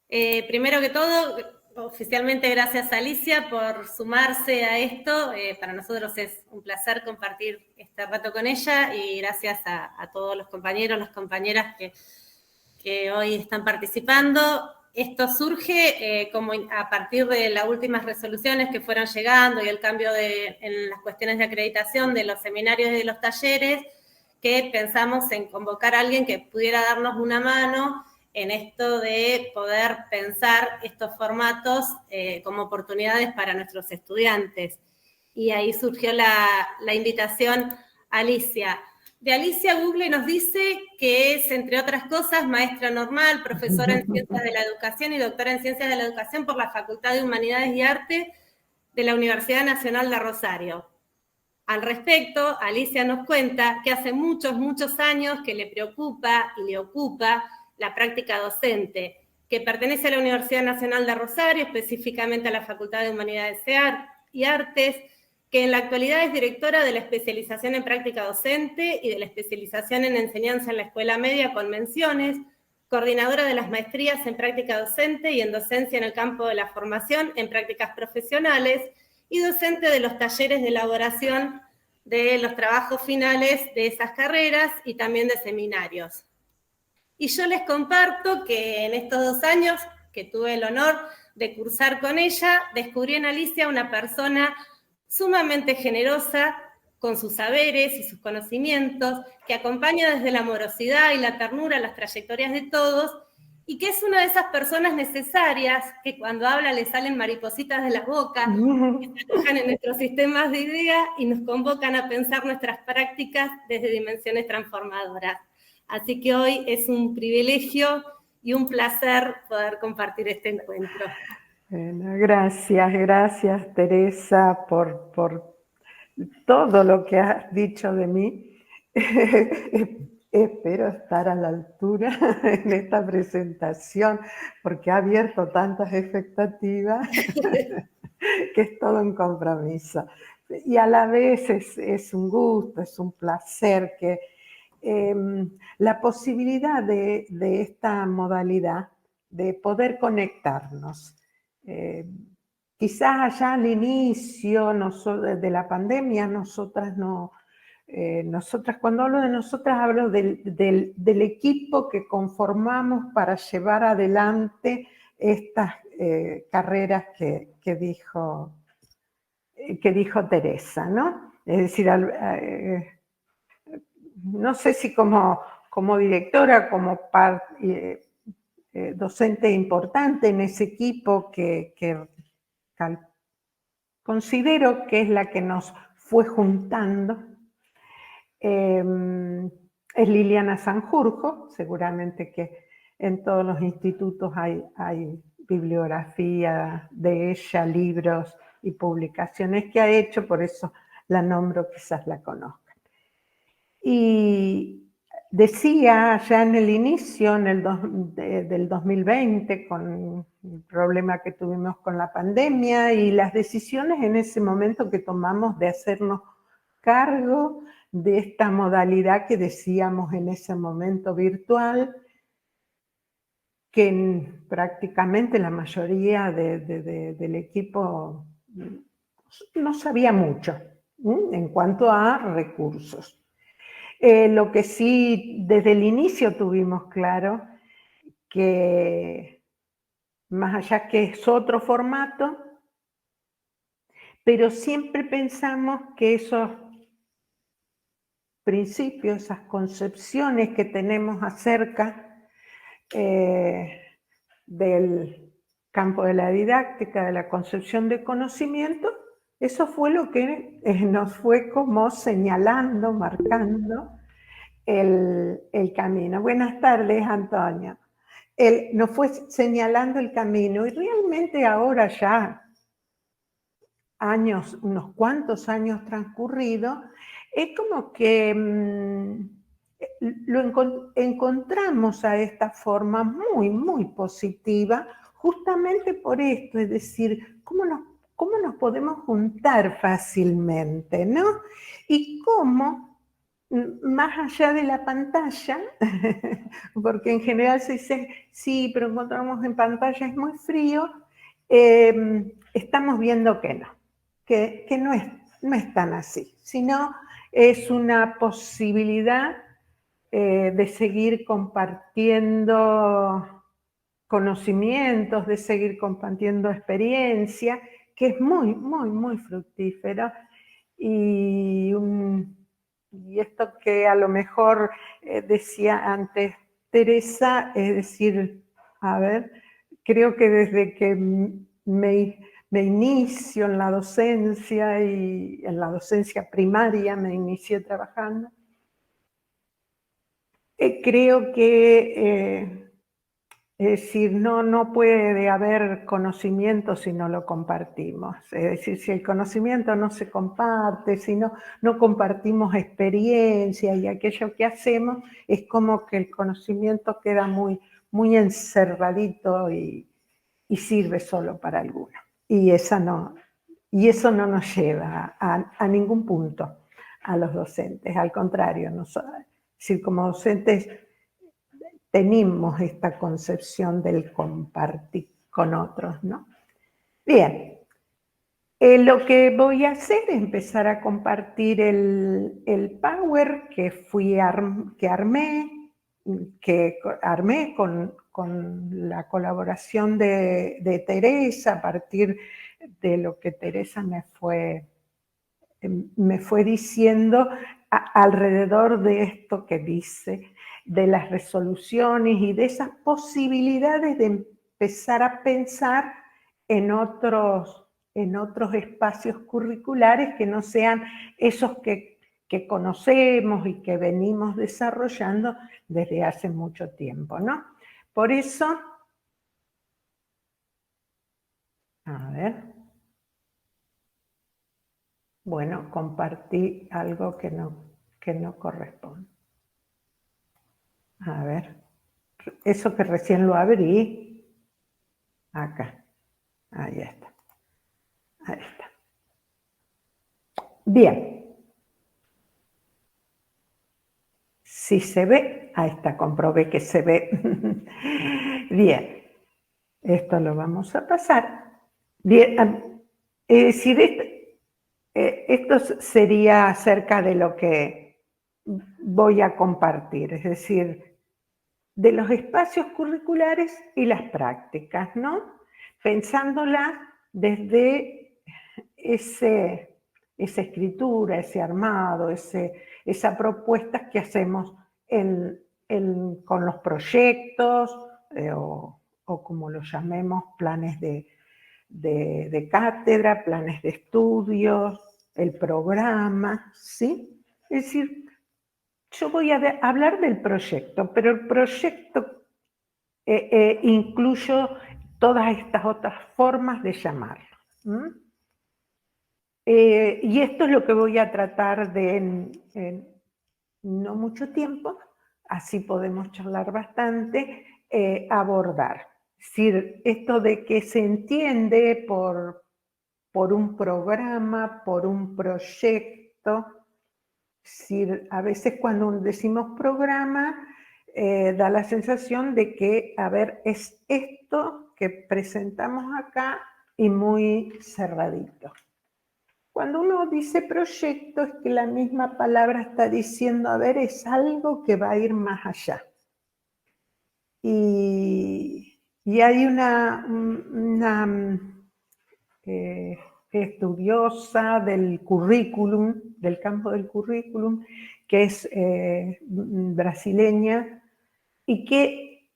Primero que todo, oficialmente gracias a Alicia por sumarse a esto. Para nosotros es un placer compartir este rato con ella y gracias a todos los compañeros, las compañeras que hoy están participando. Esto surge como a partir de las últimas resoluciones que fueron llegando y el cambio en las cuestiones de acreditación de los seminarios y de los talleres, que pensamos en convocar a alguien que pudiera darnos una mano en esto de poder pensar estos formatos como oportunidades para nuestros estudiantes. Y ahí surgió la invitación a Alicia. De Alicia, Google nos dice que es, entre otras cosas, maestra normal, profesora en Ciencias de la Educación y doctora en Ciencias de la Educación por la Facultad de Humanidades y Arte de la Universidad Nacional de Rosario. Al respecto, Alicia nos cuenta que hace muchos, muchos años que le preocupa y le ocupa la práctica docente, que pertenece a la Universidad Nacional de Rosario, específicamente a la Facultad de Humanidades y Artes, que en la actualidad es directora de la especialización en práctica docente y de la especialización en enseñanza en la escuela media con menciones, coordinadora de las maestrías en práctica docente y en docencia en el campo de la formación en prácticas profesionales y docente de los talleres de elaboración de los trabajos finales de esas carreras y también de seminarios. Y yo les comparto que en estos 2 años que tuve el honor de cursar con ella, descubrí en Alicia una persona sumamente generosa con sus saberes y sus conocimientos, que acompaña desde la amorosidad y la ternura las trayectorias de todos, y que es una de esas personas necesarias que cuando habla le salen maripositas de la boca, que se alojan en nuestros sistemas de ideas y nos convocan a pensar nuestras prácticas desde dimensiones transformadoras. Así que hoy es un privilegio y un placer poder compartir este encuentro. Bueno, gracias Teresa por todo lo que has dicho de mí. Espero estar a la altura en esta presentación porque ha abierto tantas expectativas que es todo un compromiso. Y a la vez es un gusto, es un placer que la posibilidad de esta modalidad de poder conectarnos. Quizás allá al inicio de la pandemia, nosotras cuando hablo de nosotras, hablo del equipo que conformamos para llevar adelante estas carreras que dijo Teresa, ¿no? Es decir, no sé si como directora, como docente importante en ese equipo que considero que es la que nos fue juntando, es Liliana Sanjurjo. Seguramente que en todos los institutos hay bibliografía de ella, libros y publicaciones que ha hecho, por eso la nombro, quizás la conozcan. Y decía ya en el inicio, del 2020, con el problema que tuvimos con la pandemia y las decisiones en ese momento que tomamos de hacernos cargo de esta modalidad que decíamos en ese momento virtual, que prácticamente la mayoría del equipo no sabía mucho en cuanto a recursos. Lo que sí desde el inicio tuvimos claro que más allá que es otro formato, pero siempre pensamos que esos principios, esas concepciones que tenemos acerca del campo de la didáctica, de la concepción de conocimiento, eso fue lo que nos fue como señalando, marcando el camino. Buenas tardes, Antonio. Nos fue señalando el camino y realmente ahora ya unos cuantos años transcurridos, es como que encontramos a esta forma muy, muy positiva, justamente por esto, es decir, cómo nos podemos juntar fácilmente, ¿no? Y cómo más allá de la pantalla, porque en general se dice, sí, pero encontramos en pantalla es muy frío, estamos viendo que no, que no es tan así, sino es una posibilidad de seguir compartiendo conocimientos, de seguir compartiendo experiencia, que es muy, muy, muy fructífero. Y esto que a lo mejor decía antes Teresa, es decir, a ver, creo que desde que me inicio en la docencia y en la docencia primaria me inicié trabajando, creo que es decir, no puede haber conocimiento si no lo compartimos. Es decir, si el conocimiento no se comparte, si no compartimos experiencia y aquello que hacemos, es como que el conocimiento queda muy, muy encerradito y sirve solo para algunos. Y eso no nos lleva a ningún punto a los docentes. Al contrario, es decir, como docentes tenemos esta concepción del compartir con otros, ¿no? Bien, lo que voy a hacer es empezar a compartir el Power que armé con la colaboración de Teresa, a partir de lo que Teresa me fue diciendo alrededor de esto que dice, de las resoluciones y de esas posibilidades de empezar a pensar en otros espacios curriculares que no sean esos que conocemos y que venimos desarrollando desde hace mucho tiempo, ¿no? Por eso, a ver, bueno, compartí algo que no corresponde. A ver, eso que recién lo abrí, acá, ahí está, ahí está. Bien, si se ve, ahí está, comprobé que se ve. Bien, esto lo vamos a pasar. Bien, es decir, esto sería acerca de lo que voy a compartir, es decir, de los espacios curriculares y las prácticas, ¿no? Pensándolas desde esa escritura, ese armado, esa propuesta que hacemos con los proyectos o como los llamemos, planes de cátedra, planes de estudios, el programa, ¿sí? Es decir, yo voy a hablar del proyecto, pero el proyecto incluyo todas estas otras formas de llamarlo. Y esto es lo que voy a tratar de en no mucho tiempo, así podemos charlar bastante, abordar. Es decir, esto de que se entiende por un programa, por un proyecto. Es decir, a veces cuando decimos programa, da la sensación de que, a ver, es esto que presentamos acá y muy cerradito. Cuando uno dice proyecto, es que la misma palabra está diciendo, a ver, es algo que va a ir más allá. Y hay una estudiosa del currículum, del campo del currículum, que es brasileña, y que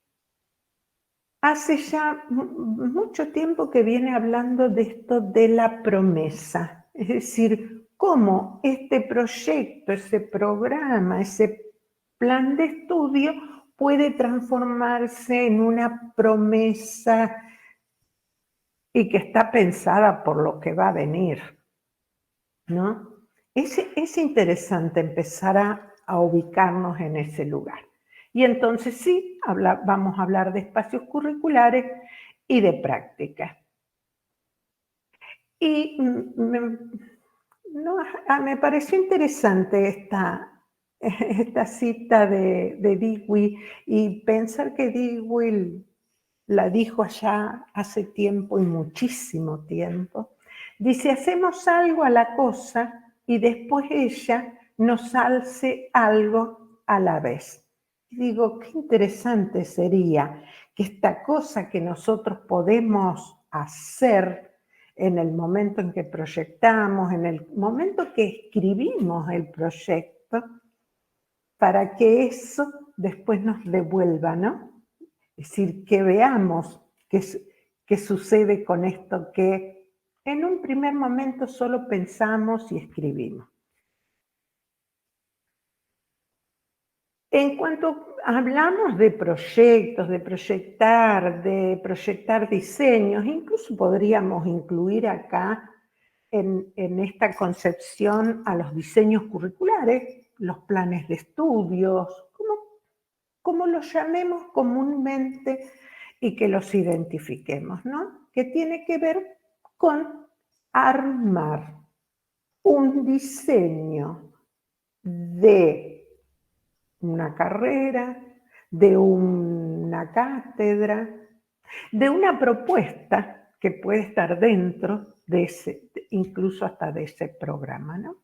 hace ya mucho tiempo que viene hablando de esto de la promesa. Es decir, cómo este proyecto, ese programa, ese plan de estudio puede transformarse en una promesa y que está pensada por lo que va a venir, ¿no? Es interesante empezar a ubicarnos en ese lugar. Y entonces sí, vamos a hablar de espacios curriculares y de prácticas. Y me pareció interesante esta cita de Dewey y pensar que Dewey la dijo allá hace tiempo y muchísimo tiempo. Dice, hacemos algo a la cosa y después ella nos hace algo a la vez. Y digo, qué interesante sería que esta cosa que nosotros podemos hacer en el momento en que proyectamos, en el momento que escribimos el proyecto, para que eso después nos devuelva, ¿no? Es decir, que veamos qué sucede con esto que en un primer momento solo pensamos y escribimos. En cuanto hablamos de proyectos, de proyectar diseños, incluso podríamos incluir acá en esta concepción a los diseños curriculares, los planes de estudios, como los llamemos comúnmente y que los identifiquemos, ¿no? Que tiene que ver con armar un diseño de una carrera, de una cátedra, de una propuesta que puede estar dentro de ese, incluso hasta de ese programa, ¿no?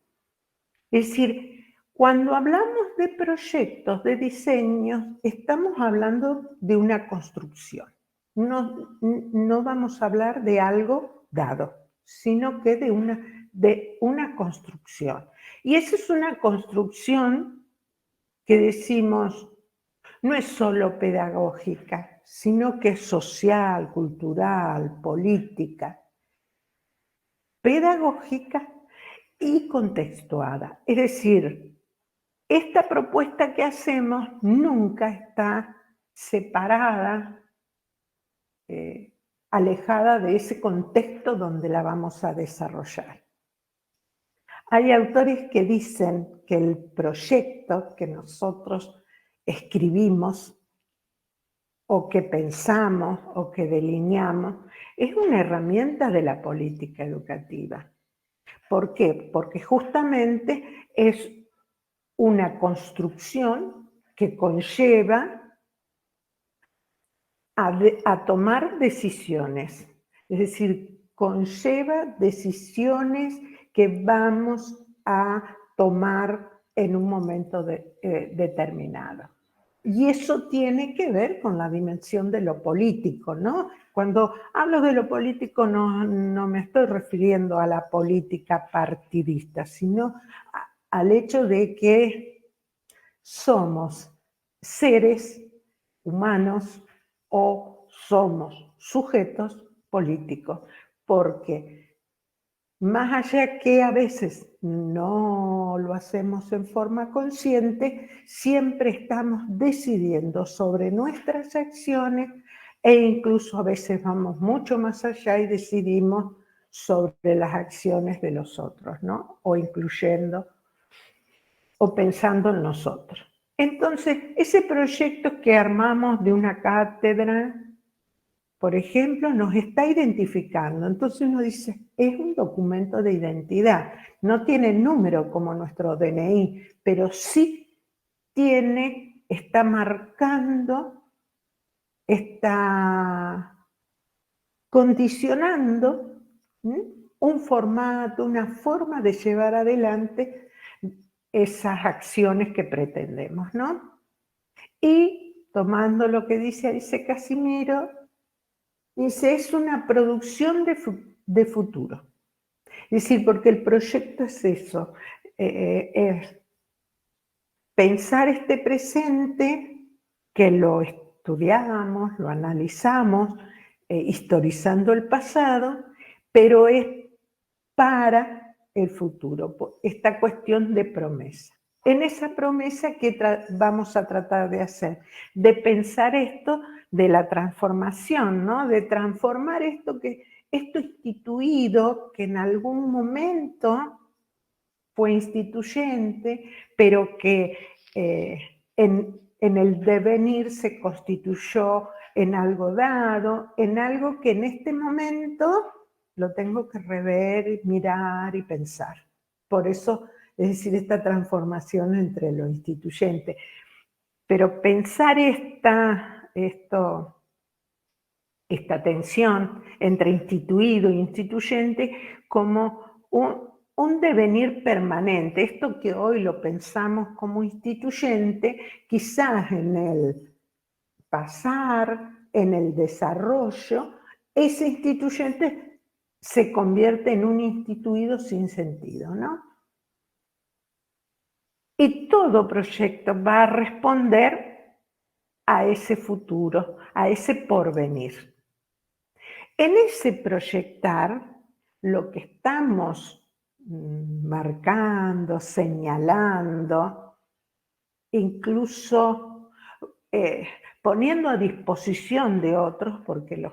Es decir, cuando hablamos de proyectos, de diseños, estamos hablando de una construcción. No vamos a hablar de algo dado, sino que de una construcción. Y esa es una construcción que decimos, no es solo pedagógica, sino que es social, cultural, política, pedagógica y contextuada. Es decir, esta propuesta que hacemos nunca está separada, alejada de ese contexto donde la vamos a desarrollar. Hay autores que dicen que el proyecto que nosotros escribimos o que pensamos o que delineamos es una herramienta de la política educativa. ¿Por qué? Porque justamente es una construcción que conlleva a tomar decisiones. Es decir, conlleva decisiones que vamos a tomar en un momento determinado. Y eso tiene que ver con la dimensión de lo político, ¿no? Cuando hablo de lo político no me estoy refiriendo a la política partidista, sino al hecho de que somos seres humanos o somos sujetos políticos, porque más allá que a veces no lo hacemos en forma consciente, siempre estamos decidiendo sobre nuestras acciones e incluso a veces vamos mucho más allá y decidimos sobre las acciones de los otros, ¿no? O incluyendo o pensando en nosotros. Entonces, ese proyecto que armamos de una cátedra, por ejemplo, nos está identificando. Entonces uno dice, es un documento de identidad. No tiene número como nuestro DNI, pero sí está marcando, está condicionando un formato, una forma de llevar adelante esas acciones que pretendemos, ¿no? Y tomando lo que dice Casimiro, dice, es una producción de futuro. Es decir, porque el proyecto es eso, es pensar este presente que lo estudiamos, lo analizamos, historizando el pasado, pero es para el futuro, esta cuestión de promesa. En esa promesa que vamos a tratar de hacer, de pensar esto de la transformación, ¿no? De transformar esto instituido, que en algún momento fue instituyente, pero que en el devenir se constituyó en algo dado, en algo que en este momento lo tengo que rever, mirar y pensar. Por eso es decir, esta transformación entre lo instituyente. Pero pensar esta tensión entre instituido e instituyente como un devenir permanente. Esto que hoy lo pensamos como instituyente, quizás en el pasar, en el desarrollo, ese instituyente se convierte en un instituido sin sentido, ¿no? Y todo proyecto va a responder a ese futuro, a ese porvenir. En ese proyectar, lo que estamos marcando, señalando, incluso poniendo a disposición de otros, porque los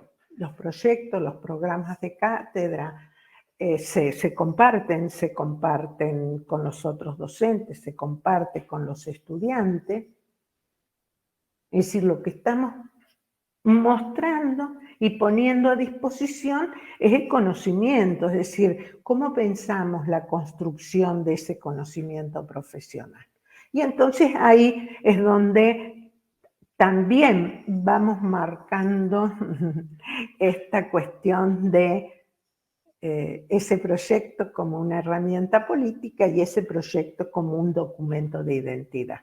proyectos, los programas de cátedra se comparten con los otros docentes, se comparte con los estudiantes. Es decir, lo que estamos mostrando y poniendo a disposición es el conocimiento, es decir, cómo pensamos la construcción de ese conocimiento profesional. Y entonces ahí es donde también vamos marcando esta cuestión de ese proyecto como una herramienta política y ese proyecto como un documento de identidad.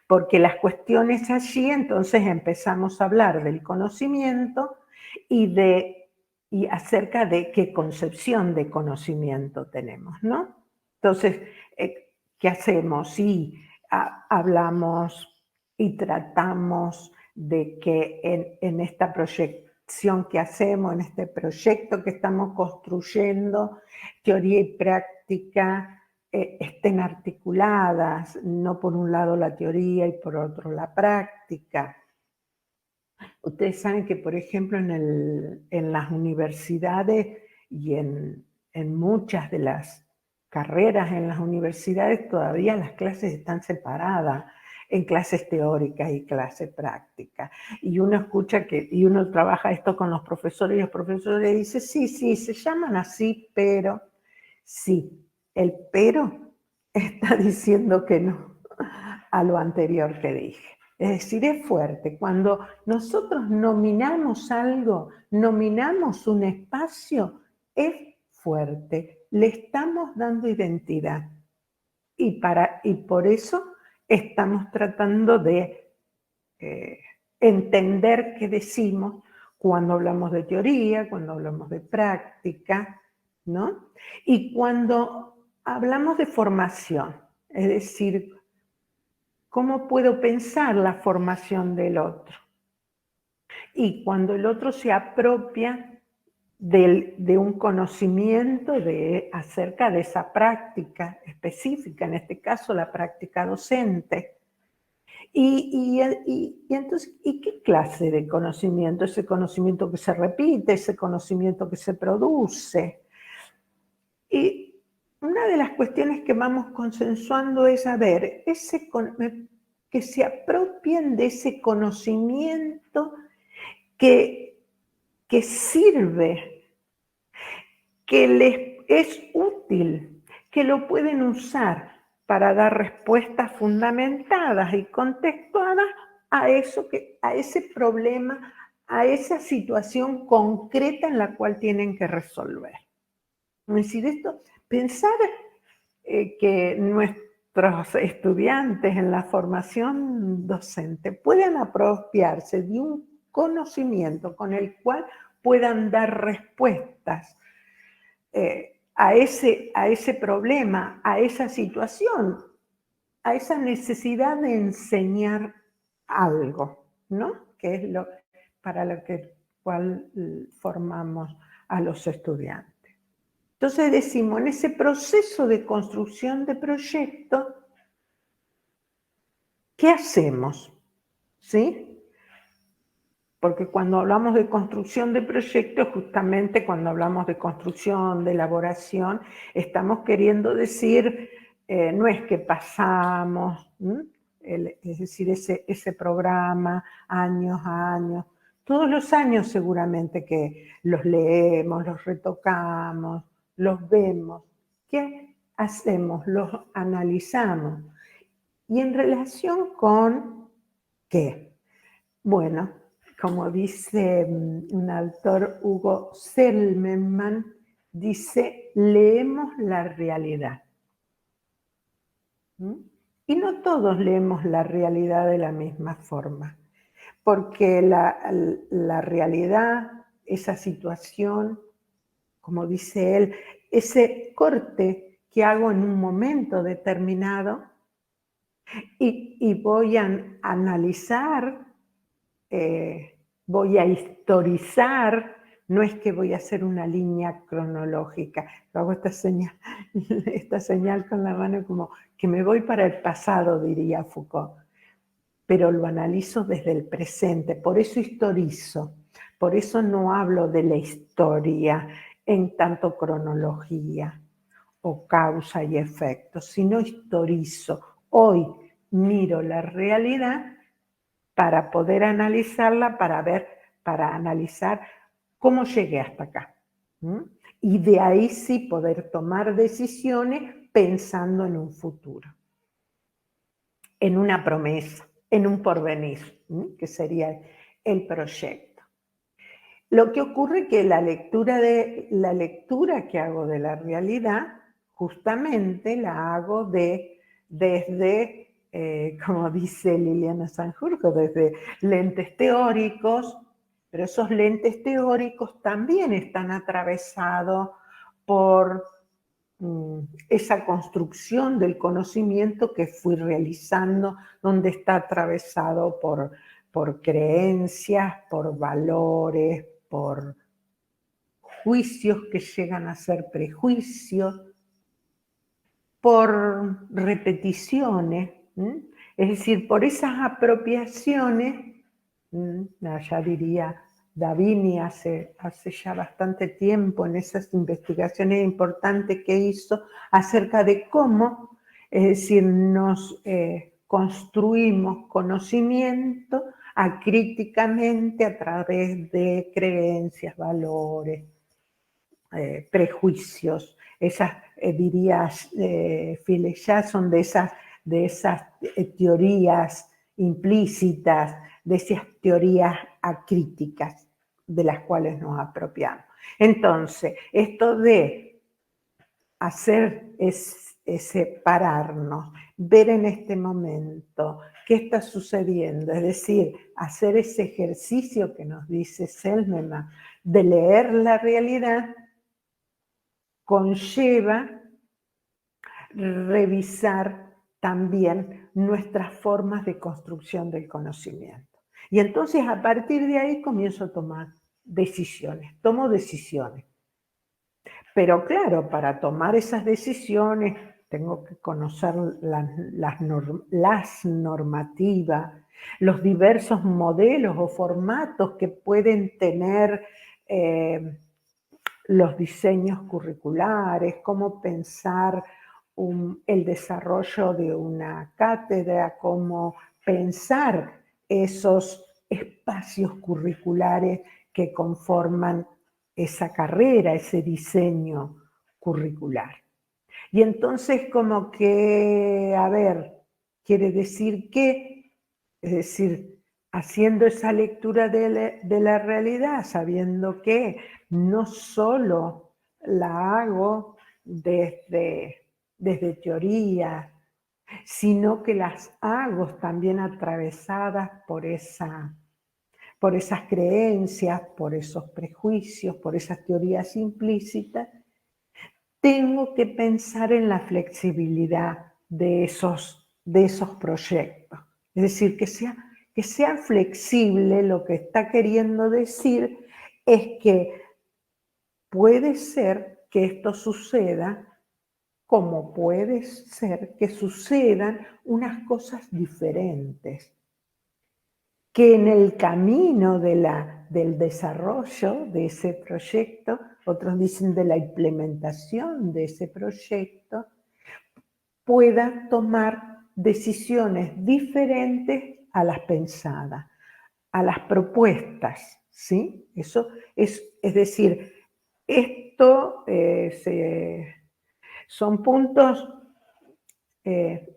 Porque las cuestiones allí, entonces empezamos a hablar del conocimiento y acerca de qué concepción de conocimiento tenemos, ¿no? Entonces, ¿qué hacemos? Sí, hablamos y tratamos de que en esta proyección que hacemos, en este proyecto que estamos construyendo, teoría y práctica estén articuladas, no por un lado la teoría y por otro la práctica. Ustedes saben que, por ejemplo, en las universidades y en muchas de las carreras en las universidades todavía las clases están separadas en clases teóricas y clases prácticas. Y uno escucha y uno trabaja esto con los profesores y los profesores dicen, sí, se llaman así, pero sí, el pero está diciendo que no a lo anterior que dije. Es decir, es fuerte. Cuando nosotros nominamos algo, nominamos un espacio, es fuerte. Le estamos dando identidad. Y por eso estamos tratando de entender qué decimos cuando hablamos de teoría, cuando hablamos de práctica, ¿no? Y cuando hablamos de formación, es decir, ¿cómo puedo pensar la formación del otro? Y cuando el otro se apropia de un conocimiento acerca de esa práctica específica, en este caso la práctica docente. Y entonces, ¿y qué clase de conocimiento? Ese conocimiento que se repite, ese conocimiento que se produce. Y una de las cuestiones que vamos consensuando es, a ver, que se apropien de ese conocimiento que sirve, que les es útil, que lo pueden usar para dar respuestas fundamentadas y contextuadas a ese problema, a esa situación concreta en la cual tienen que resolver. Es decir, pensar que nuestros estudiantes en la formación docente puedan apropiarse de un conocimiento con el cual puedan dar respuestas a ese problema, a esa situación, a esa necesidad de enseñar algo, ¿no? Que es para lo cual formamos a los estudiantes. Entonces decimos, en ese proceso de construcción de proyecto, ¿qué hacemos? ¿Sí? Porque cuando hablamos de construcción de proyectos, justamente cuando hablamos de construcción, de elaboración, estamos queriendo decir, no es que pasamos, es decir, ese programa años a años, todos los años seguramente que los leemos, los retocamos, los vemos, que hacemos? Los analizamos. ¿Y en relación con qué? Bueno, como dice un autor, Hugo Selmenman, dice, leemos la realidad. ¿Mm? Y no todos leemos la realidad de la misma forma, porque la realidad, esa situación, como dice él, ese corte que hago en un momento determinado y voy a analizar, voy a historizar, no es que voy a hacer una línea cronológica. Yo hago esta señal con la mano como que me voy para el pasado, diría Foucault, pero lo analizo desde el presente, por eso historizo, por eso no hablo de la historia en tanto cronología o causa y efecto, sino historizo. Hoy miro la realidad para poder analizarla, para analizar cómo llegué hasta acá. Y de ahí sí poder tomar decisiones pensando en un futuro, en una promesa, en un porvenir, que sería el proyecto. Lo que ocurre es que la lectura que hago de la realidad, justamente la hago desde como dice Liliana Sanjurjo, desde lentes teóricos, pero esos lentes teóricos también están atravesados por esa construcción del conocimiento que fui realizando, donde está atravesado por creencias, por valores, por juicios que llegan a ser prejuicios, por repeticiones, es decir, por esas apropiaciones, ya diría Davini hace ya bastante tiempo en esas investigaciones importantes que hizo acerca de cómo, es decir, nos construimos conocimiento acríticamente a través de creencias, valores, prejuicios, esas, dirías, ya son de esas teorías implícitas, de esas teorías acríticas de las cuales nos apropiamos. Entonces, esto de hacer es separarnos, ver en este momento qué está sucediendo, es decir, hacer ese ejercicio que nos dice Selmenman de leer la realidad, conlleva revisar también nuestras formas de construcción del conocimiento. Y entonces a partir de ahí comienzo a tomar decisiones, tomo decisiones. Pero claro, para tomar esas decisiones tengo que conocer las normativas, los diversos modelos o formatos que pueden tener los diseños curriculares, cómo pensar el desarrollo de una cátedra, cómo pensar esos espacios curriculares que conforman esa carrera, ese diseño curricular. Y entonces como que, a ver, quiere decir que, es decir, haciendo esa lectura de la realidad, sabiendo que no solo la hago desde teoría, sino que las hago también atravesadas por esas creencias, por esos prejuicios, por esas teorías implícitas, tengo que pensar en la flexibilidad de esos proyectos. Es decir, que sea flexible. Lo que está queriendo decir es que puede ser que esto suceda, como puede ser que sucedan unas cosas diferentes, que en el camino del desarrollo de ese proyecto, otros dicen de la implementación de ese proyecto, pueda tomar decisiones diferentes a las pensadas, a las propuestas, ¿sí? Eso es decir, esto Son puntos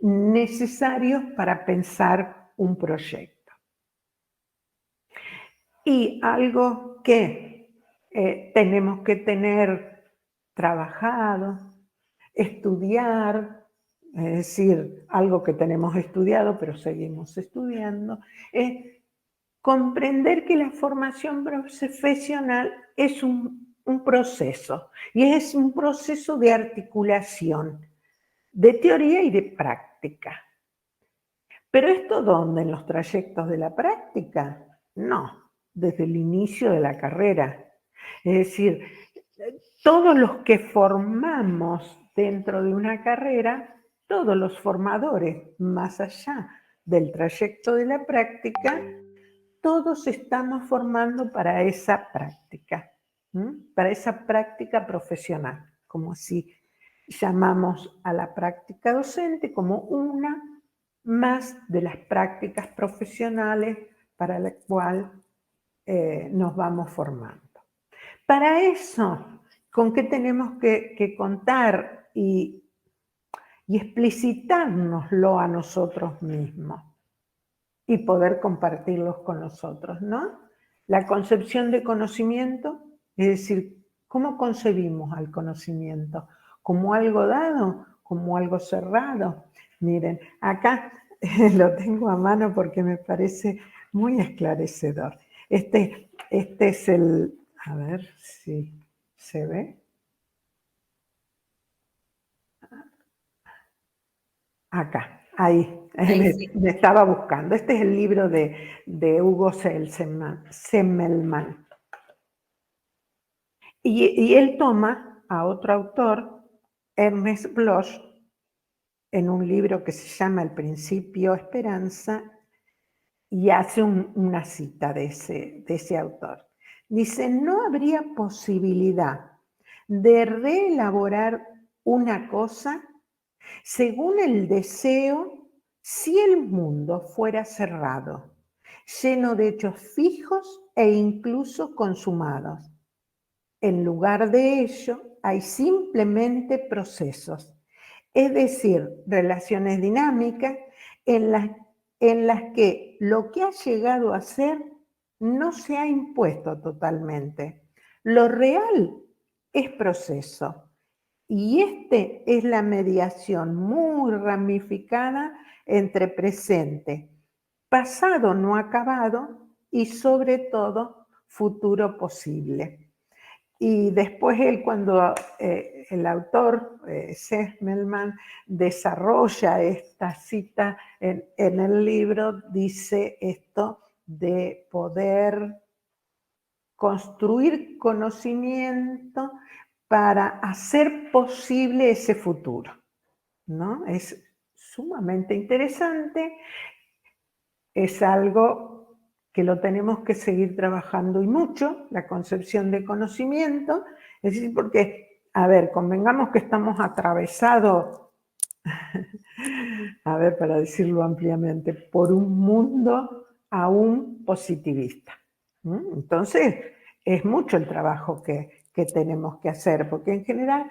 necesarios para pensar un proyecto. Y algo que tenemos que tener trabajado, estudiar, es decir, algo que tenemos estudiado pero seguimos estudiando, es comprender que la formación profesional es un proceso, y es un proceso de articulación, de teoría y de práctica. ¿Pero esto dónde? ¿En los trayectos de la práctica? No, desde el inicio de la carrera. Es decir, todos los que formamos dentro de una carrera, todos los formadores, más allá del trayecto de la práctica, todos estamos formando para esa práctica, para esa práctica profesional, como si llamamos a la práctica docente como una más de las prácticas profesionales para la cual nos vamos formando. Para eso, ¿con qué tenemos que contar y explicitárnoslo a nosotros mismos? Y poder compartirlos con los otros, ¿no? La concepción de conocimiento, es decir, ¿cómo concebimos al conocimiento? ¿Como algo dado? ¿Como algo cerrado? Miren, acá lo tengo a mano porque me parece muy esclarecedor. Este es el, a ver si se ve. Acá, ahí Sí. me estaba buscando. Este es el libro de Hugo Semmelmann. Y él toma a otro autor, Ernest Bloch, en un libro que se llama El principio esperanza, y hace una cita de ese autor. Dice, no habría posibilidad de reelaborar una cosa según el deseo, si el mundo fuera cerrado, lleno de hechos fijos e incluso consumados. En lugar de ello, hay simplemente procesos, es decir, relaciones dinámicas en las que lo que ha llegado a ser no se ha impuesto totalmente. Lo real es proceso. Y es la mediación muy ramificada entre presente, pasado no acabado y sobre todo futuro posible. Y después él, cuando el autor, Semmelmann, desarrolla esta cita en el libro, dice esto de poder construir conocimiento para hacer posible ese futuro, ¿no? Es sumamente interesante, es algo que lo tenemos que seguir trabajando y mucho, la concepción de conocimiento, es decir, porque, a ver, convengamos que estamos atravesados, a ver, para decirlo ampliamente, por un mundo aún positivista. Entonces, es mucho el trabajo que tenemos que hacer, porque en general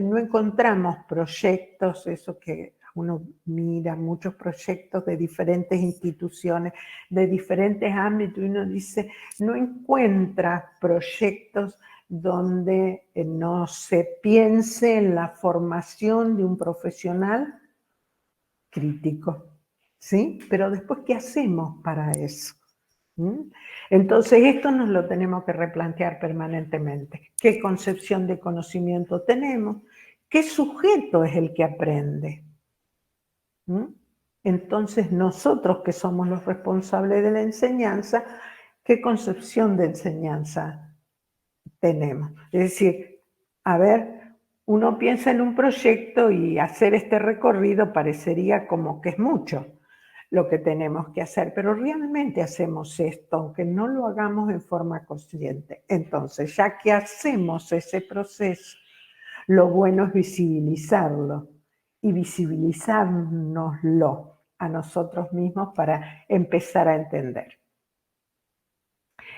no encontramos proyectos, eso que uno mira, muchos proyectos de diferentes instituciones, de diferentes ámbitos, y uno dice, no encuentra proyectos donde no se piense en la formación de un profesional crítico, ¿sí? Pero después, ¿qué hacemos para eso? Entonces, esto nos lo tenemos que replantear permanentemente. ¿Qué concepción de conocimiento tenemos? ¿Qué sujeto es el que aprende? Entonces, nosotros que somos los responsables de la enseñanza, ¿qué concepción de enseñanza tenemos? Es decir, a ver, uno piensa en un proyecto y hacer este recorrido parecería como que es mucho lo que tenemos que hacer, pero realmente hacemos esto, aunque no lo hagamos en forma consciente. Entonces, ya que hacemos ese proceso, lo bueno es visibilizarlo y visibilizárnoslo a nosotros mismos para empezar a entender.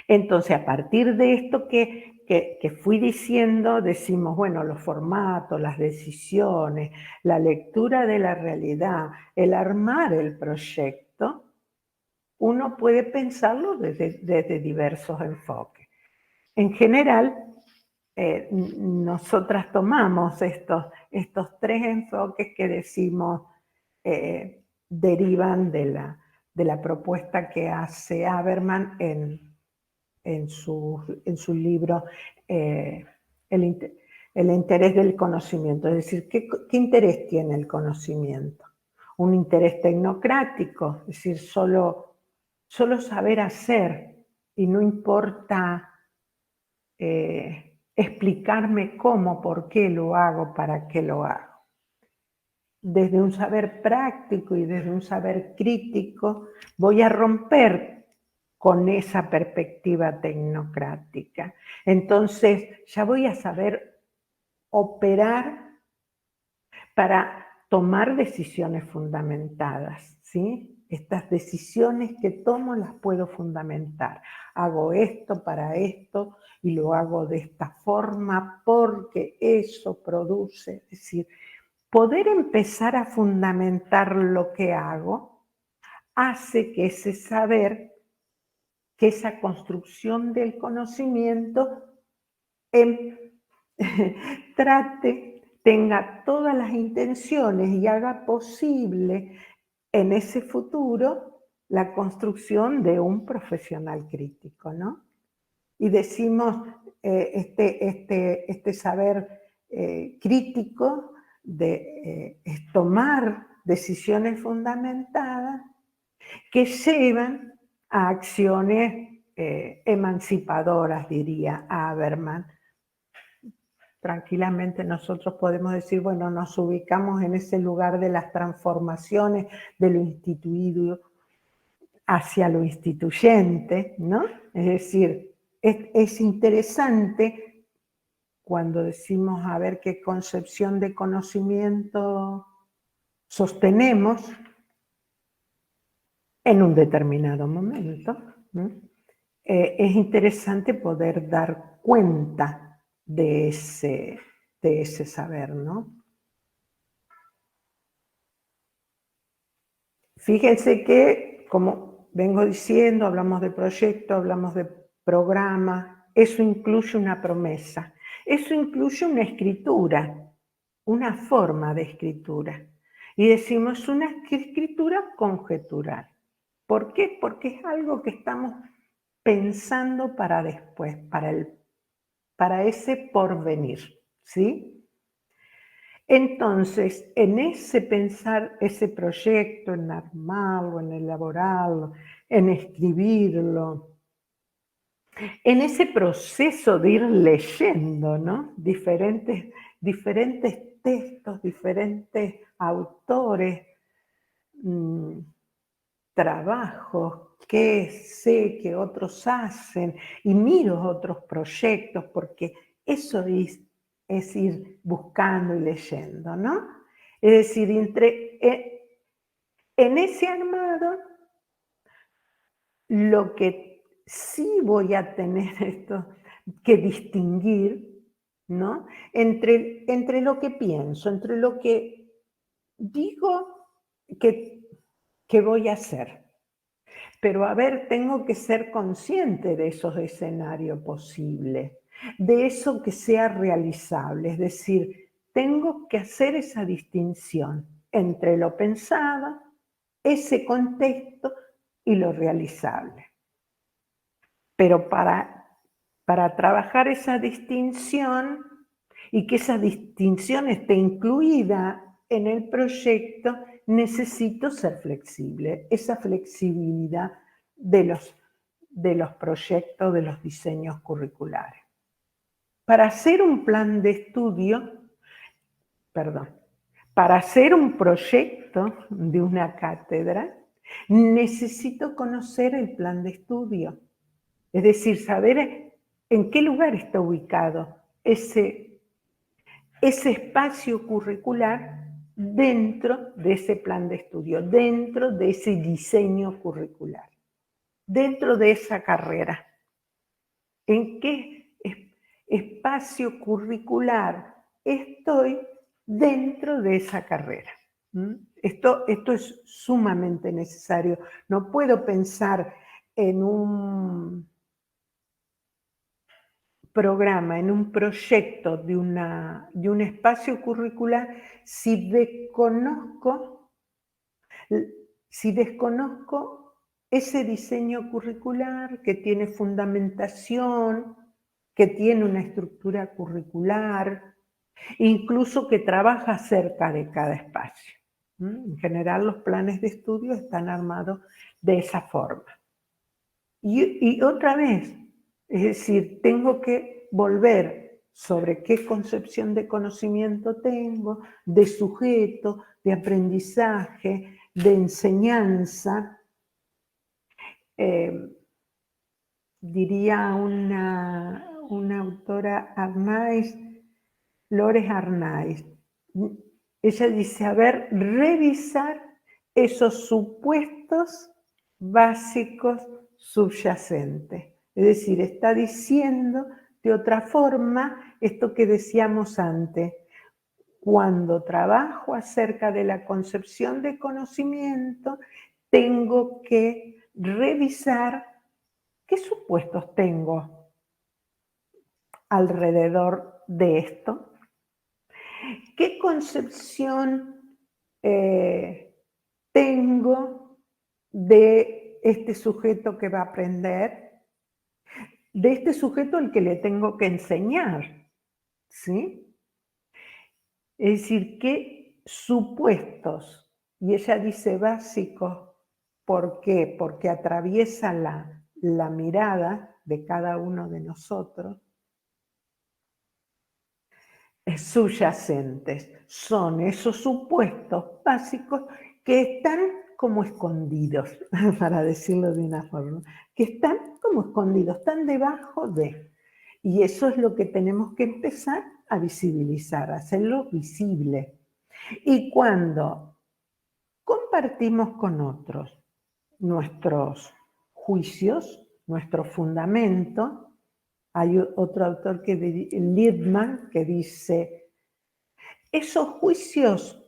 Entonces, a partir de esto, ¿qué que fui diciendo, decimos, bueno, los formatos, las decisiones, la lectura de la realidad, el armar el proyecto, uno puede pensarlo desde diversos enfoques. En general, nosotras tomamos estos tres enfoques que decimos derivan de la propuesta que hace Habermas en su libro el interés del conocimiento. Es decir, ¿qué interés tiene el conocimiento? Un interés tecnocrático, es decir, solo saber hacer y no importa explicarme cómo, por qué lo hago, para qué lo hago. Desde un saber práctico y desde un saber crítico, voy a romper con esa perspectiva tecnocrática. Entonces, ya voy a saber operar para tomar decisiones fundamentadas, ¿sí? Estas decisiones que tomo las puedo fundamentar. Hago esto para esto y lo hago de esta forma porque eso produce, es decir, poder empezar a fundamentar lo que hago hace que ese saber, que esa construcción del conocimiento tenga todas las intenciones y haga posible en ese futuro la construcción de un profesional crítico, ¿no? Y decimos, este saber crítico es tomar decisiones fundamentadas que llevan a acciones emancipadoras, diría Habermas. Tranquilamente nosotros podemos decir, bueno, nos ubicamos en ese lugar de las transformaciones de lo instituido hacia lo instituyente, ¿no? Es decir, es interesante cuando decimos a ver qué concepción de conocimiento sostenemos en un determinado momento, ¿no? Es interesante poder dar cuenta de ese saber, ¿no? Fíjense que, como vengo diciendo, hablamos de proyecto, hablamos de programa, eso incluye una promesa, eso incluye una escritura, una forma de escritura. Y decimos una escritura conjetural. ¿Por qué? Porque es algo que estamos pensando para después, para ese porvenir, ¿sí? Entonces, en ese pensar, ese proyecto, en armarlo, en elaborarlo, en escribirlo, en ese proceso de ir leyendo, ¿no? Diferentes textos, diferentes autores, trabajos que sé que otros hacen y miro otros proyectos porque eso es ir buscando y leyendo, ¿no? Es decir, en ese armado lo que sí voy a tener esto que distinguir, ¿no? Entre lo que pienso, entre lo que digo que voy a hacer. Pero a ver, tengo que ser consciente de esos escenarios posibles, de eso que sea realizable, es decir, tengo que hacer esa distinción entre lo pensado, ese contexto y lo realizable. Pero para trabajar esa distinción y que esa distinción esté incluida en el proyecto, necesito ser flexible. Esa flexibilidad de los proyectos, de los diseños curriculares. Para hacer un plan de estudio, para hacer un proyecto de una cátedra, necesito conocer el plan de estudio. Es decir, saber en qué lugar está ubicado ese espacio curricular dentro de ese plan de estudio, dentro de ese diseño curricular, dentro de esa carrera. espacio curricular estoy dentro de esa carrera. Esto es sumamente necesario. No puedo pensar en un programa, en un proyecto de un espacio curricular si desconozco ese diseño curricular que tiene fundamentación, que tiene una estructura curricular, incluso que trabaja cerca de cada espacio. En general, los planes de estudio están armados de esa forma. Y otra vez, es decir, tengo que volver sobre qué concepción de conocimiento tengo, de sujeto, de aprendizaje, de enseñanza. Diría una autora Arnaiz, Lores Arnaiz, ella dice, revisar esos supuestos básicos subyacentes. Es decir, está diciendo de otra forma esto que decíamos antes. Cuando trabajo acerca de la concepción de conocimiento, tengo que revisar qué supuestos tengo alrededor de esto. ¿Qué concepción tengo de este sujeto que va a aprender? De este sujeto al que le tengo que enseñar, ¿sí? Es decir, ¿qué supuestos? Y ella dice básicos, ¿por qué? Porque atraviesa la mirada de cada uno de nosotros. Subyacentes son esos supuestos básicos que están como escondidos, para decirlo de una forma, que están como escondidos, están debajo de. Y eso es lo que tenemos que empezar a visibilizar, a hacerlo visible. Y cuando compartimos con otros nuestros juicios, nuestro fundamento, hay otro autor, Liebman, que dice, esos juicios,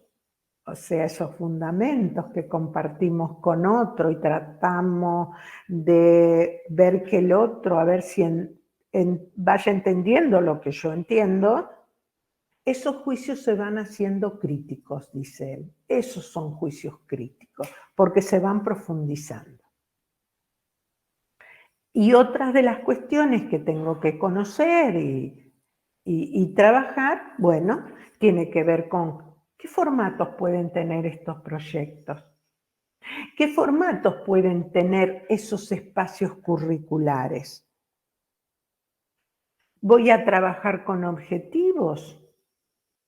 o sea, esos fundamentos que compartimos con otro y tratamos de ver que el otro, a ver si vaya entendiendo lo que yo entiendo, esos juicios se van haciendo críticos, dice él. Esos son juicios críticos, porque se van profundizando. Y otras de las cuestiones que tengo que conocer y trabajar, bueno, tiene que ver con qué formatos pueden tener estos proyectos, qué formatos pueden tener esos espacios curriculares. ¿Voy a trabajar con objetivos?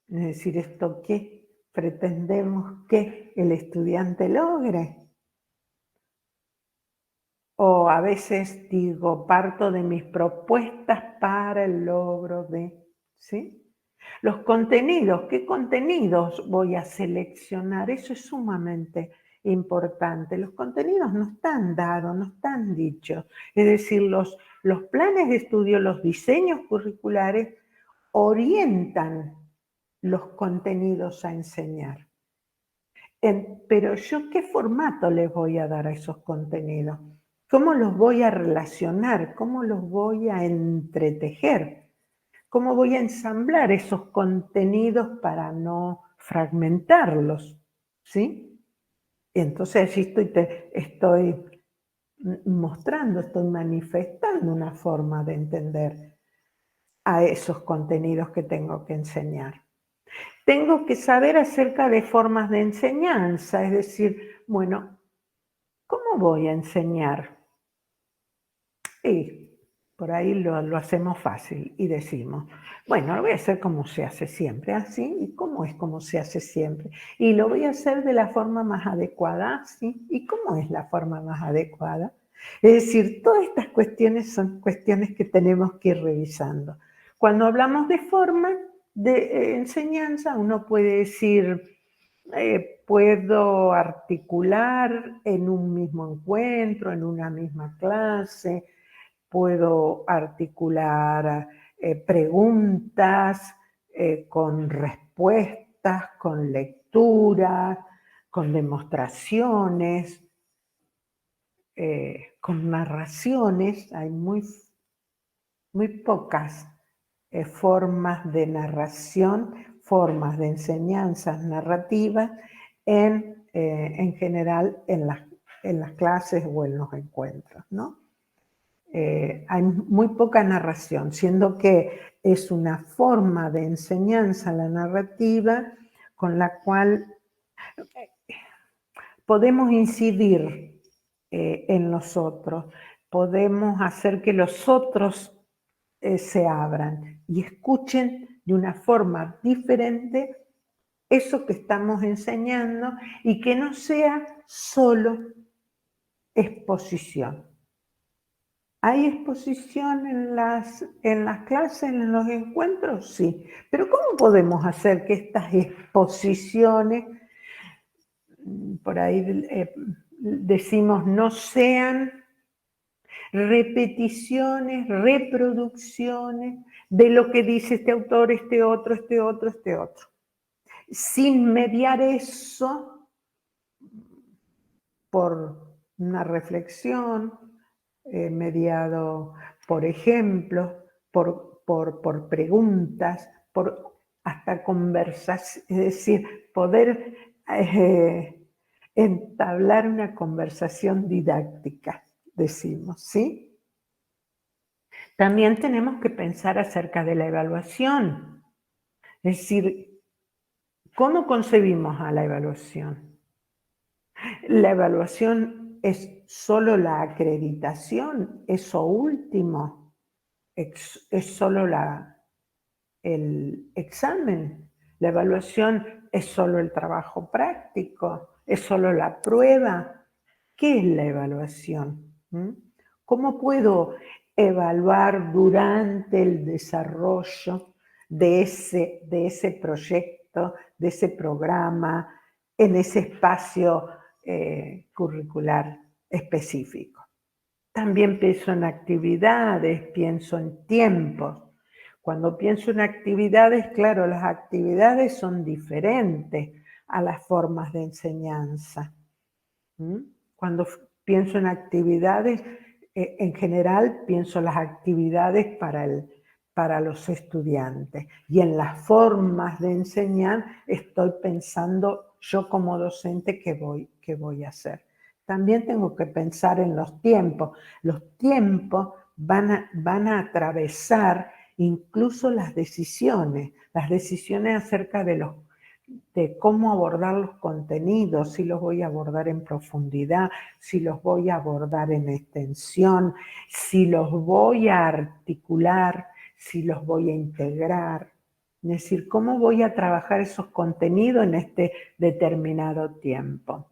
Es decir, ¿esto qué pretendemos que el estudiante logre? O a veces digo, parto de mis propuestas para el logro de, ¿sí? Los contenidos, ¿qué contenidos voy a seleccionar? Eso es sumamente importante. Los contenidos no están dados, no están dichos. Es decir, los planes de estudio, los diseños curriculares orientan los contenidos a enseñar. Pero yo, ¿qué formato les voy a dar a esos contenidos? ¿Cómo los voy a relacionar? ¿Cómo los voy a entretejer? ¿Cómo voy a ensamblar esos contenidos para no fragmentarlos? ¿Sí? Y entonces allí estoy mostrando, estoy manifestando una forma de entender a esos contenidos que tengo que enseñar. Tengo que saber acerca de formas de enseñanza, es decir, bueno, ¿cómo voy a enseñar? Y por ahí lo hacemos fácil y decimos, bueno, lo voy a hacer como se hace siempre, ¿así? ¿Y cómo es como se hace siempre? Y lo voy a hacer de la forma más adecuada, ¿sí? ¿Y cómo es la forma más adecuada? Es decir, todas estas cuestiones son cuestiones que tenemos que ir revisando. Cuando hablamos de forma de enseñanza, uno puede decir, puedo articular en un mismo encuentro, en una misma clase, puedo articular preguntas, con respuestas, con lecturas, con demostraciones, con narraciones. Hay muy pocas formas de narración, formas de enseñanzas narrativas en general en las clases o en los encuentros, ¿no? Hay muy poca narración, siendo que es una forma de enseñanza la narrativa con la cual podemos incidir en los otros, podemos hacer que los otros se abran y escuchen de una forma diferente eso que estamos enseñando y que no sea solo exposición. ¿Hay exposición en las clases, en los encuentros? Sí. Pero ¿cómo podemos hacer que estas exposiciones, por ahí decimos, no sean repeticiones, reproducciones de lo que dice este autor, este otro, este otro, este otro? Sin mediar eso por una reflexión, mediado por ejemplos, por preguntas, por hasta conversación, es decir, poder entablar una conversación didáctica, decimos, ¿sí? También tenemos que pensar acerca de la evaluación, es decir, ¿cómo concebimos a la evaluación? La evaluación es solo la acreditación, eso último, es solo el examen. La evaluación es solo el trabajo práctico, es solo la prueba. ¿Qué es la evaluación? ¿Cómo puedo evaluar durante el desarrollo de ese proyecto, de ese programa, en ese espacio curricular específico? También pienso en actividades, pienso en tiempos. Cuando pienso en actividades, claro, las actividades son diferentes a las formas de enseñanza. Cuando pienso en actividades, en general pienso las actividades para los estudiantes. Y en las formas de enseñar estoy pensando yo como docente qué voy a hacer. También tengo que pensar en los tiempos. Los tiempos van a atravesar incluso las decisiones acerca de cómo abordar los contenidos, si los voy a abordar en profundidad, si los voy a abordar en extensión, si los voy a articular, si los voy a integrar. Es decir, cómo voy a trabajar esos contenidos en este determinado tiempo.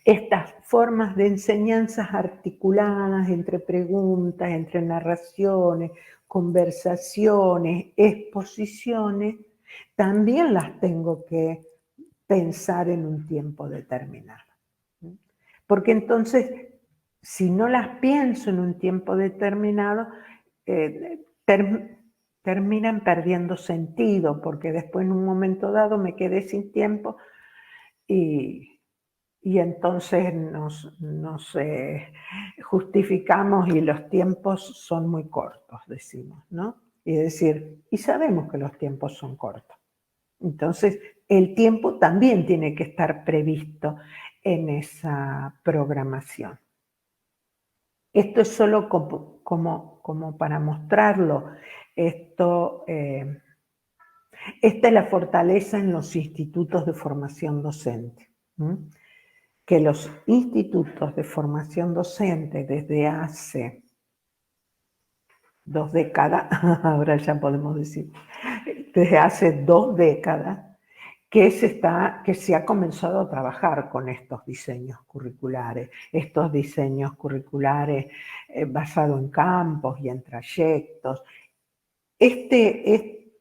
Estas formas de enseñanzas articuladas entre preguntas, entre narraciones, conversaciones, exposiciones, también las tengo que pensar en un tiempo determinado. Porque entonces, si no las pienso en un tiempo determinado, terminan perdiendo sentido, porque después en un momento dado me quedé sin tiempo y entonces nos justificamos y los tiempos son muy cortos, decimos, ¿no? Y decir, y sabemos que los tiempos son cortos. Entonces, el tiempo también tiene que estar previsto en esa programación. Esto es solo como para mostrarlo. Esta es la fortaleza en los institutos de formación docente. Que los institutos de formación docente desde hace 2 décadas, ahora ya podemos decir, desde hace 2 décadas, que se ha comenzado a trabajar con estos diseños curriculares basados en campos y en trayectos. Este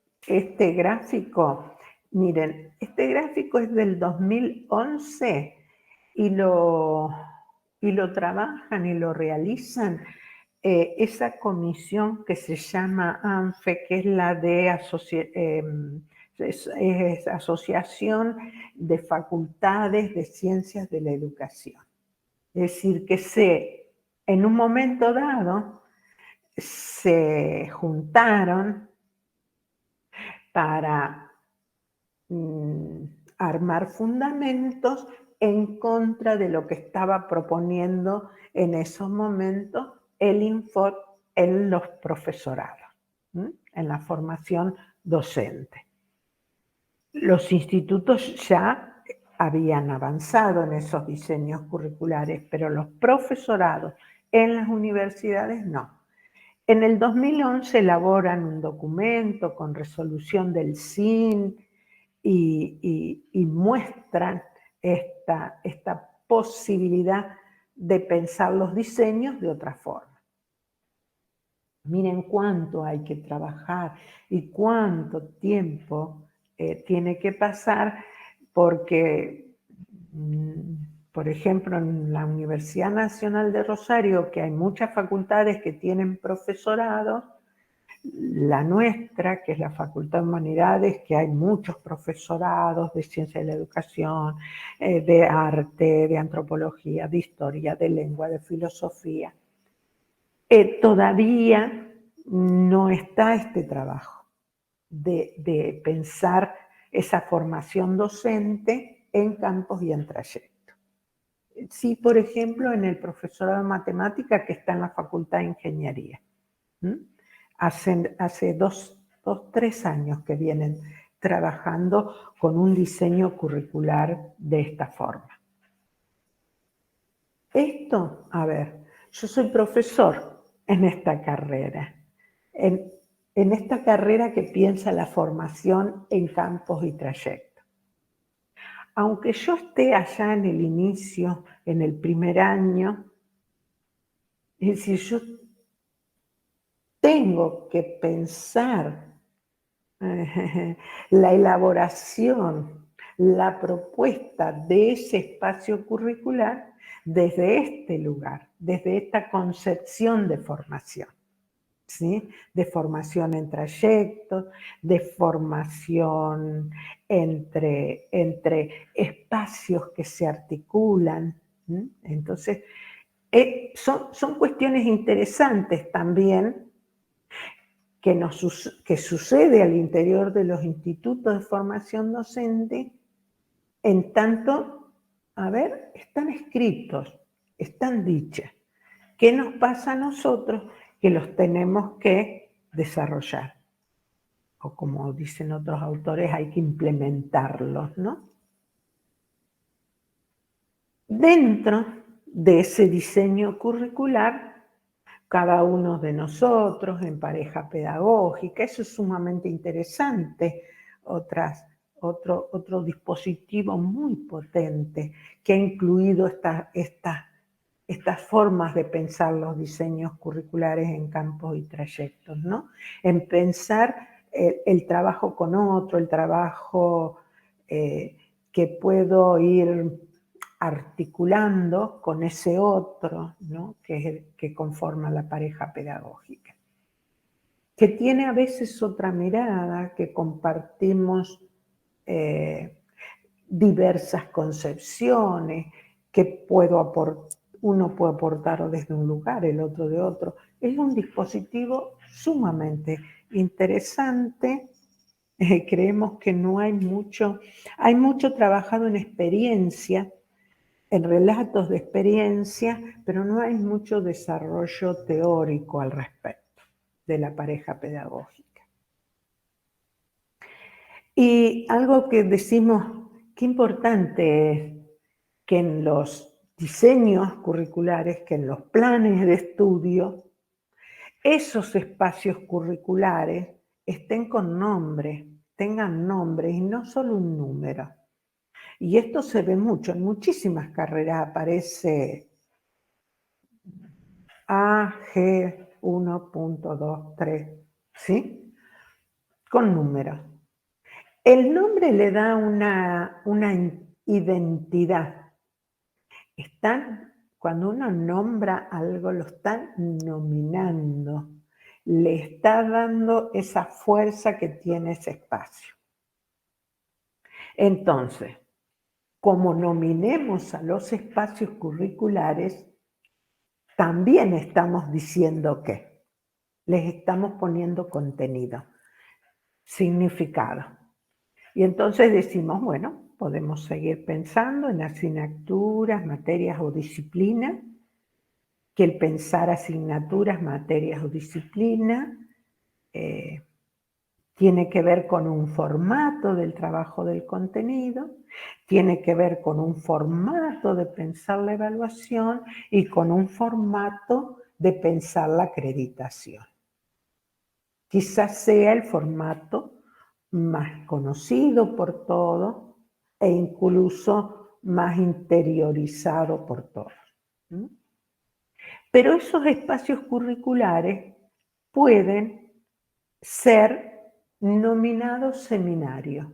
gráfico, miren, este gráfico es del 2011 y lo trabajan y lo realizan esa comisión que se llama ANFE, que es la de Asociación de Facultades de Ciencias de la Educación. Es decir, que en un momento dado se juntaron para armar fundamentos en contra de lo que estaba proponiendo en esos momentos el INFOT en los profesorados, en la formación docente. Los institutos ya habían avanzado en esos diseños curriculares, pero los profesorados en las universidades no. En el 2011 elaboran un documento con resolución del CIN y muestran esta posibilidad de pensar los diseños de otra forma. Miren cuánto hay que trabajar y cuánto tiempo tiene que pasar porque, por ejemplo, en la Universidad Nacional de Rosario, que hay muchas facultades que tienen profesorado, la nuestra, que es la Facultad de Humanidades, que hay muchos profesorados de Ciencia de la Educación, de Arte, de Antropología, de Historia, de Lengua, de Filosofía. Todavía no está este trabajo de pensar esa formación docente en campos y en trayectos. Sí, por ejemplo, en el profesorado de matemática que está en la Facultad de Ingeniería. Hace 3 años que vienen trabajando con un diseño curricular de esta forma. Esto, a ver, yo soy profesor en esta carrera, en esta carrera que piensa la formación en campos y trayectos. Aunque yo esté allá en el inicio, en el primer año, es decir, yo tengo que pensar la elaboración, la propuesta de ese espacio curricular desde este lugar, desde esta concepción de formación, ¿sí? De formación en trayectos, de formación entre espacios que se articulan. Entonces, son cuestiones interesantes también que sucede al interior de los institutos de formación docente, en tanto, a ver, están escritos, están dichas. ¿Qué nos pasa a nosotros? Que los tenemos que desarrollar. O como dicen otros autores, hay que implementarlos, ¿no? Dentro de ese diseño curricular, cada uno de nosotros en pareja pedagógica, eso es sumamente interesante. Otro dispositivo muy potente que ha incluido estas formas de pensar los diseños curriculares en campos y trayectos, ¿no? En pensar el trabajo con otro, el trabajo que puedo ir articulando con ese otro, ¿no? Que es el que conforma la pareja pedagógica. Que tiene a veces otra mirada, que compartimos diversas concepciones, que uno puede aportar desde un lugar, el otro de otro. Es un dispositivo sumamente interesante. Creemos que no hay mucho trabajado en experiencia, en relatos de experiencia, pero no hay mucho desarrollo teórico al respecto de la pareja pedagógica. Y algo que decimos, qué importante es que en los diseños curriculares, que en los planes de estudio, esos espacios curriculares estén con nombre, tengan nombre y no solo un número. Y esto se ve mucho, en muchísimas carreras aparece AG 1.23, ¿sí? Con números. El nombre le da una identidad. Están Cuando uno nombra algo, lo está nominando, le está dando esa fuerza que tiene ese espacio. Entonces, como nominemos a los espacios curriculares, también estamos diciendo que les estamos poniendo contenido, significado. Y entonces decimos, bueno, podemos seguir pensando en asignaturas, materias o disciplinas, que el pensar asignaturas, materias o disciplinas tiene que ver con un formato del trabajo del contenido, tiene que ver con un formato de pensar la evaluación y con un formato de pensar la acreditación. Quizás sea el formato más conocido por todos e incluso más interiorizado por todos. Pero esos espacios curriculares pueden ser nominados seminarios,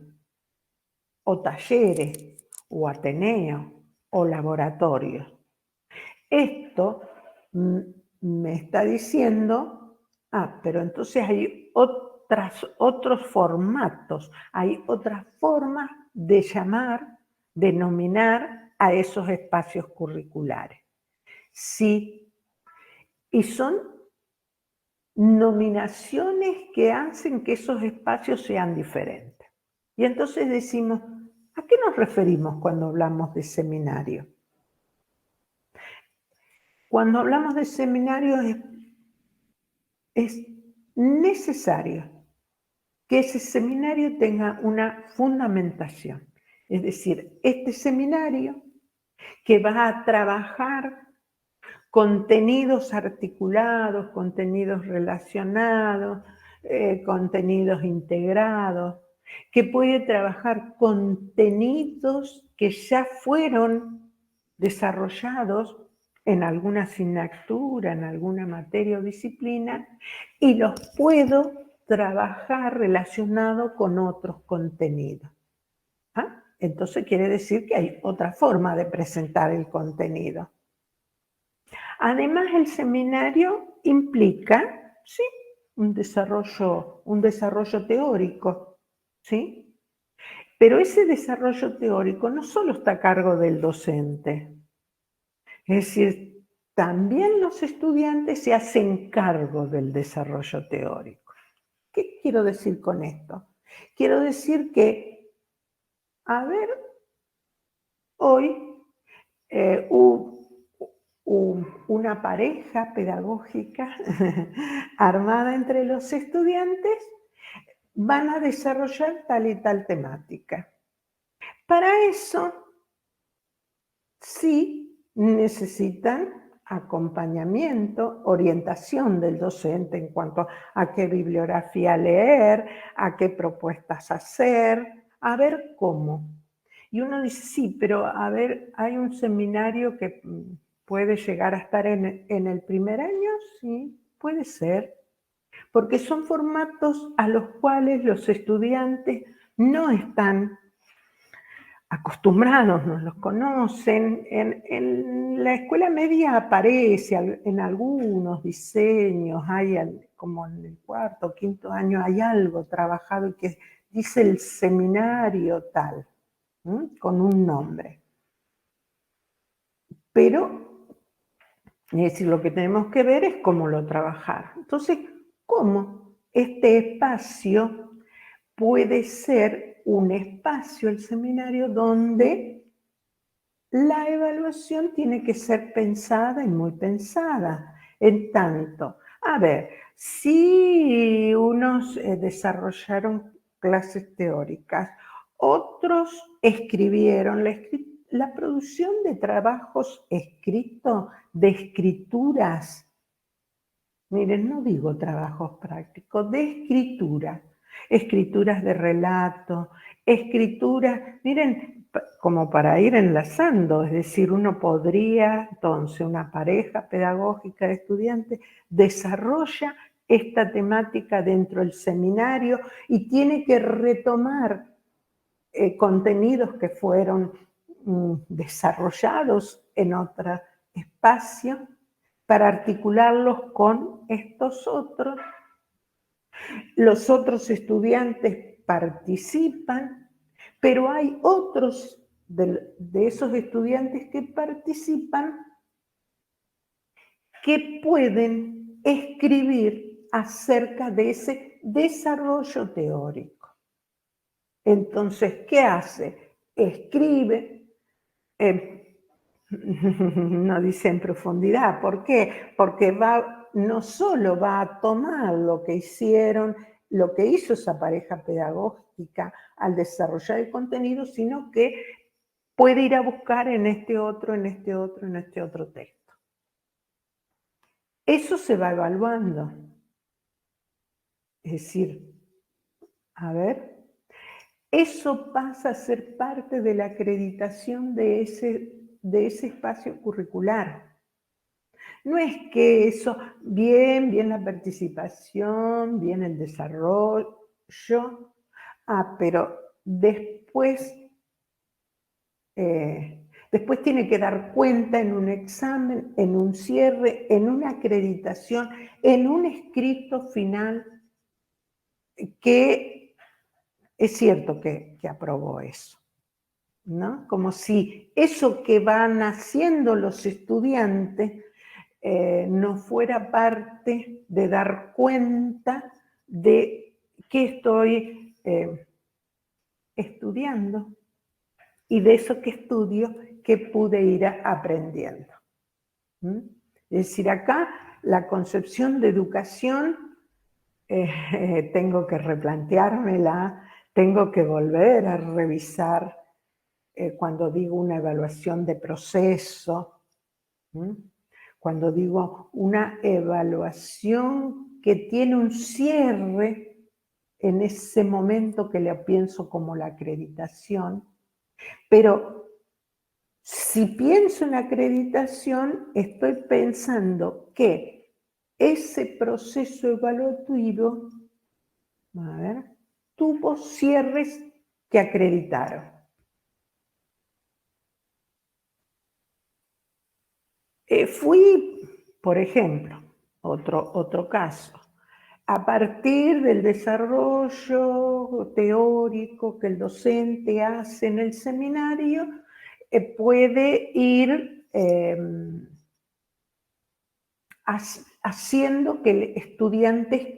o talleres, o ateneos, o laboratorios. Esto me está diciendo, pero entonces hay otros formatos, hay otras formas de llamar, de nominar a esos espacios curriculares. Sí, y son nominaciones que hacen que esos espacios sean diferentes. Y entonces decimos, ¿a qué nos referimos cuando hablamos de seminario? Cuando hablamos de seminario es necesario que ese seminario tenga una fundamentación. Es decir, este seminario que va a trabajar contenidos articulados, contenidos relacionados, contenidos integrados, que puede trabajar contenidos que ya fueron desarrollados en alguna asignatura, en alguna materia o disciplina, y los puedo trabajar relacionado con otros contenidos. Entonces quiere decir que hay otra forma de presentar el contenido. Además, el seminario implica, ¿sí?, un desarrollo teórico, ¿sí? Pero ese desarrollo teórico no solo está a cargo del docente, es decir, también los estudiantes se hacen cargo del desarrollo teórico. ¿Qué quiero decir con esto? Quiero decir que, hoy una pareja pedagógica armada entre los estudiantes van a desarrollar tal y tal temática. Para eso, sí necesitan acompañamiento, orientación del docente en cuanto a qué bibliografía leer, a qué propuestas hacer, a ver cómo. Y uno dice, sí, pero a ver, hay un seminario que puede llegar a estar en el primer año, sí, puede ser, porque son formatos a los cuales los estudiantes no están acostumbrados, no los conocen. En la escuela media aparece en algunos diseños, hay como en el cuarto o quinto año hay algo trabajado que dice el seminario tal, con un nombre. Pero, es decir, lo que tenemos que ver es cómo lo trabajar. Entonces, ¿cómo este espacio puede ser un espacio, el seminario, donde la evaluación tiene que ser pensada y muy pensada? En tanto, si unos desarrollaron clases teóricas, otros escribieron, la producción de trabajos escritos, de escrituras, miren, no digo trabajos prácticos, de escritura, escrituras de relato, escrituras, miren, como para ir enlazando, es decir, uno podría, entonces, una pareja pedagógica de estudiantes desarrolla esta temática dentro del seminario y tiene que retomar contenidos que fueron desarrollados en otra espacio para articularlos con estos otros. Los otros estudiantes participan, pero hay otros de esos estudiantes que participan que pueden escribir acerca de ese desarrollo teórico. Entonces, ¿qué hace? Escribe, no dice en profundidad. ¿Por qué? Porque no solo va a tomar lo que hizo esa pareja pedagógica al desarrollar el contenido, sino que puede ir a buscar en este otro texto. Eso se va evaluando. Es decir, a ver, eso pasa a ser parte de la acreditación de ese espacio curricular. No es que eso, bien la participación, bien el desarrollo, pero después tiene que dar cuenta en un examen, en un cierre, en una acreditación, en un escrito final, que es cierto que aprobó eso, ¿no? Como si eso que van haciendo los estudiantes no fuera parte de dar cuenta de qué estoy estudiando y de eso que estudio, que pude ir aprendiendo. Es decir, acá la concepción de educación tengo que replanteármela, tengo que volver a revisar cuando digo una evaluación de proceso, cuando digo una evaluación que tiene un cierre en ese momento que le pienso como la acreditación, pero si pienso en acreditación, estoy pensando que ese proceso evaluativo, tuvo cierres que acreditaron. Fui, por ejemplo, otro caso, a partir del desarrollo teórico que el docente hace en el seminario, puede ir haciendo que el estudiante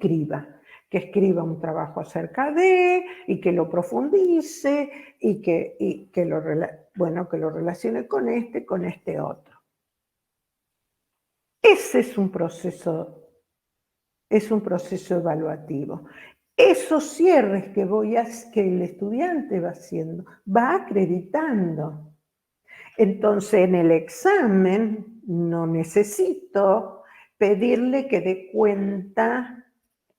que escriba un trabajo acerca de, y que lo profundice, y que lo relacione con este otro. Ese es un proceso evaluativo. Esos cierres que el estudiante va haciendo, va acreditando. Entonces, en el examen no necesito pedirle que dé cuenta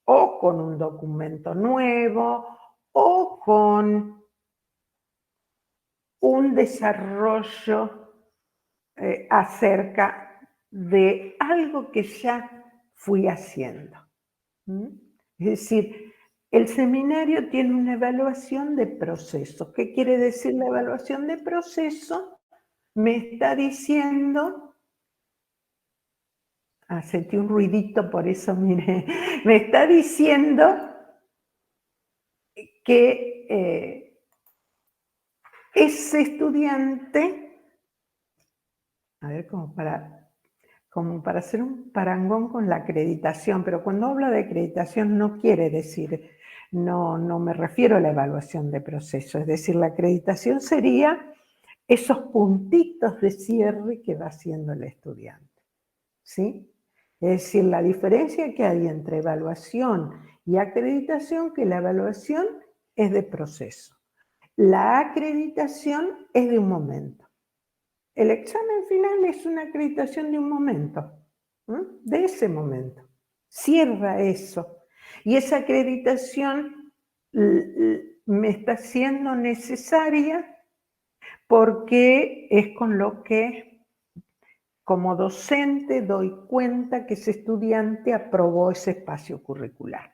o con un documento nuevo o con un desarrollo acerca de algo que ya fui haciendo. Es decir, el seminario tiene una evaluación de proceso. ¿Qué quiere decir la evaluación de proceso? Me está diciendo, sentí un ruidito, por eso mire, me está diciendo que ese estudiante, a ver, como para hacer un parangón con la acreditación, pero cuando hablo de acreditación no quiere decir, no me refiero a la evaluación de proceso, es decir, la acreditación sería esos puntitos de cierre que va haciendo el estudiante, ¿sí? Es decir, la diferencia que hay entre evaluación y acreditación, que la evaluación es de proceso. La acreditación es de un momento. El examen final es una acreditación de un momento, de ese momento. Cierra eso. Y esa acreditación me está siendo necesaria porque es con lo que, como docente, doy cuenta que ese estudiante aprobó ese espacio curricular.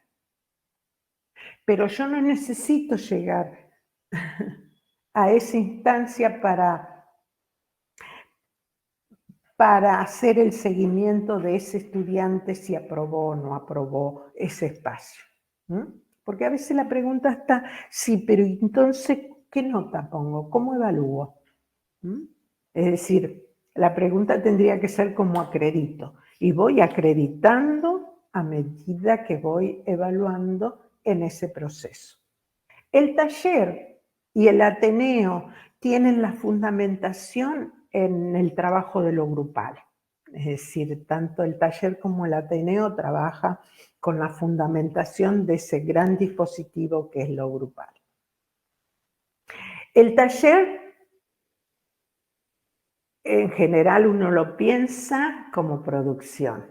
Pero yo no necesito llegar a esa instancia para para hacer el seguimiento de ese estudiante si aprobó o no aprobó ese espacio. Porque a veces la pregunta está, sí, pero entonces, ¿qué nota pongo? ¿Cómo evalúo? Es decir, la pregunta tendría que ser ¿cómo acredito? Y voy acreditando a medida que voy evaluando en ese proceso. El taller y el Ateneo tienen la fundamentación en el trabajo de lo grupal. Es decir, tanto el taller como el Ateneo trabaja con la fundamentación de ese gran dispositivo que es lo grupal. El taller, en general, uno lo piensa como producción.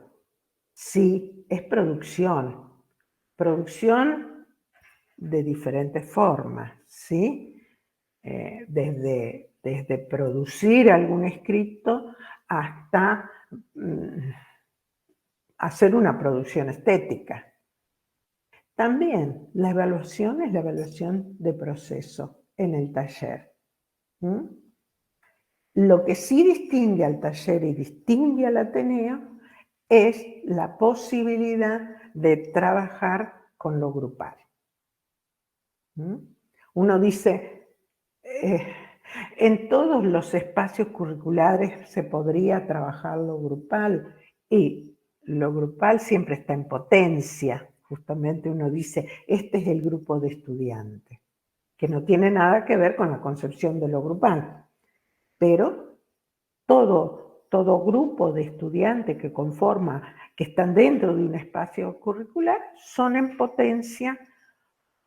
Sí, es producción. Producción de diferentes formas, ¿sí? Desde producir algún escrito hasta hacer una producción estética. También la evaluación es la evaluación de proceso en el taller. Lo que sí distingue al taller y distingue al Ateneo es la posibilidad de trabajar con lo grupal. Uno dice, en todos los espacios curriculares se podría trabajar lo grupal, y lo grupal siempre está en potencia. Justamente uno dice, este es el grupo de estudiantes, que no tiene nada que ver con la concepción de lo grupal. Pero todo grupo de estudiantes que están dentro de un espacio curricular, son en potencia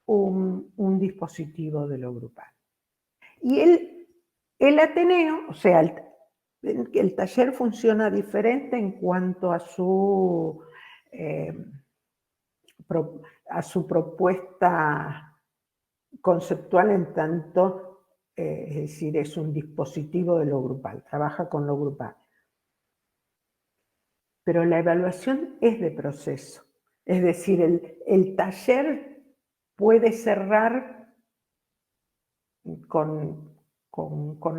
un dispositivo de lo grupal. Y el Ateneo, o sea, el taller funciona diferente en cuanto a su propuesta conceptual, en tanto, es decir, es un dispositivo de lo grupal, trabaja con lo grupal. Pero la evaluación es de proceso, es decir, el taller puede cerrar con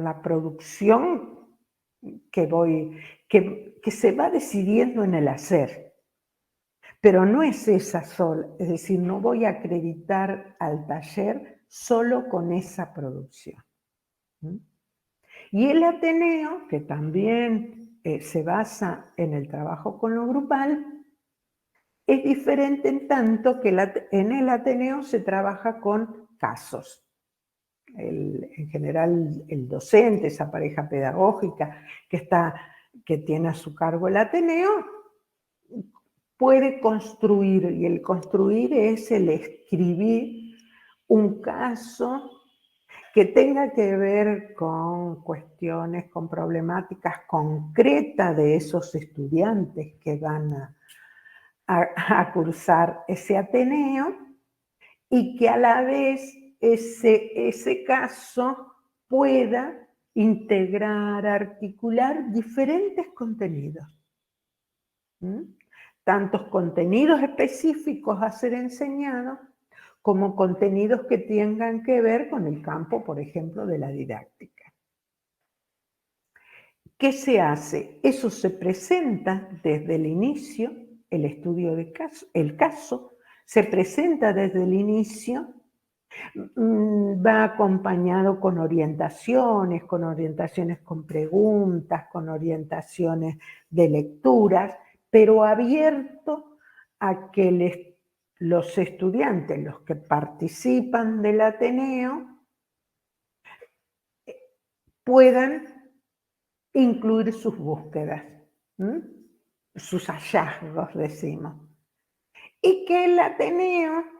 la producción que se va decidiendo en el hacer. Pero no es esa sola, es decir, no voy a acreditar al taller solo con esa producción. Y el Ateneo, que también se basa en el trabajo con lo grupal, es diferente en tanto que en el Ateneo se trabaja con casos. En general, el docente, esa pareja pedagógica que tiene a su cargo el Ateneo, puede construir, y el construir es el escribir un caso que tenga que ver con cuestiones, con problemáticas concretas de esos estudiantes que van a cursar ese Ateneo, y que a la vez ese caso pueda integrar, articular diferentes contenidos. Tantos contenidos específicos a ser enseñados, como contenidos que tengan que ver con el campo, por ejemplo, de la didáctica. ¿Qué se hace? Eso se presenta desde el inicio, el estudio de caso, el caso se presenta desde el inicio, va acompañado con orientaciones con preguntas, con orientaciones de lecturas, pero abierto a que los estudiantes, los que participan del Ateneo, puedan incluir sus búsquedas, sus hallazgos, decimos. Y que el Ateneo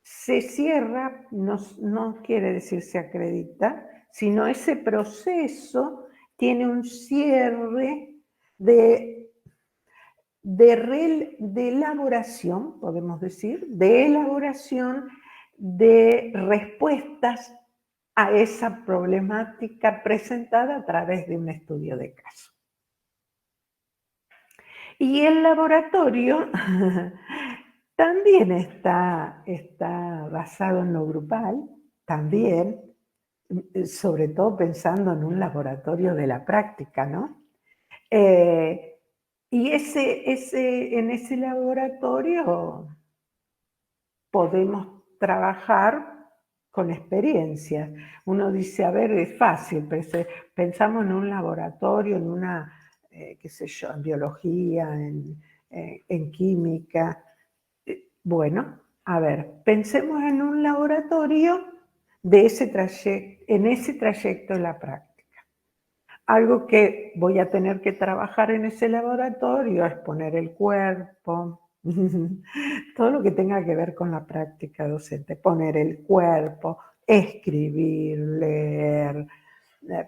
se cierra, no quiere decir se acredita, sino ese proceso tiene un cierre de elaboración, podemos decir, de elaboración de respuestas a esa problemática presentada a través de un estudio de caso. Y el laboratorio también está basado en lo grupal, también, sobre todo pensando en un laboratorio de la práctica, ¿no? Y en ese laboratorio podemos trabajar con experiencias. Uno dice, a ver, es fácil, pero pensamos en un laboratorio, en una, qué sé yo, en biología, en química. Bueno, a ver, pensemos en un laboratorio de en ese trayecto de la práctica. Algo que voy a tener que trabajar en ese laboratorio es poner el cuerpo, todo lo que tenga que ver con la práctica docente, poner el cuerpo, escribir, leer,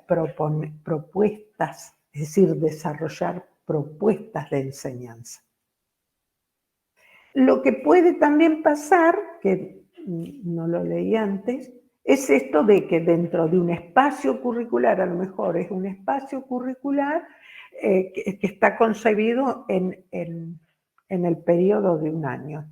proponer propuestas, es decir, desarrollar propuestas de enseñanza. Lo que puede también pasar, que no lo leí antes, es esto de que dentro de un espacio curricular, a lo mejor es un espacio curricular que está concebido en el periodo de un año.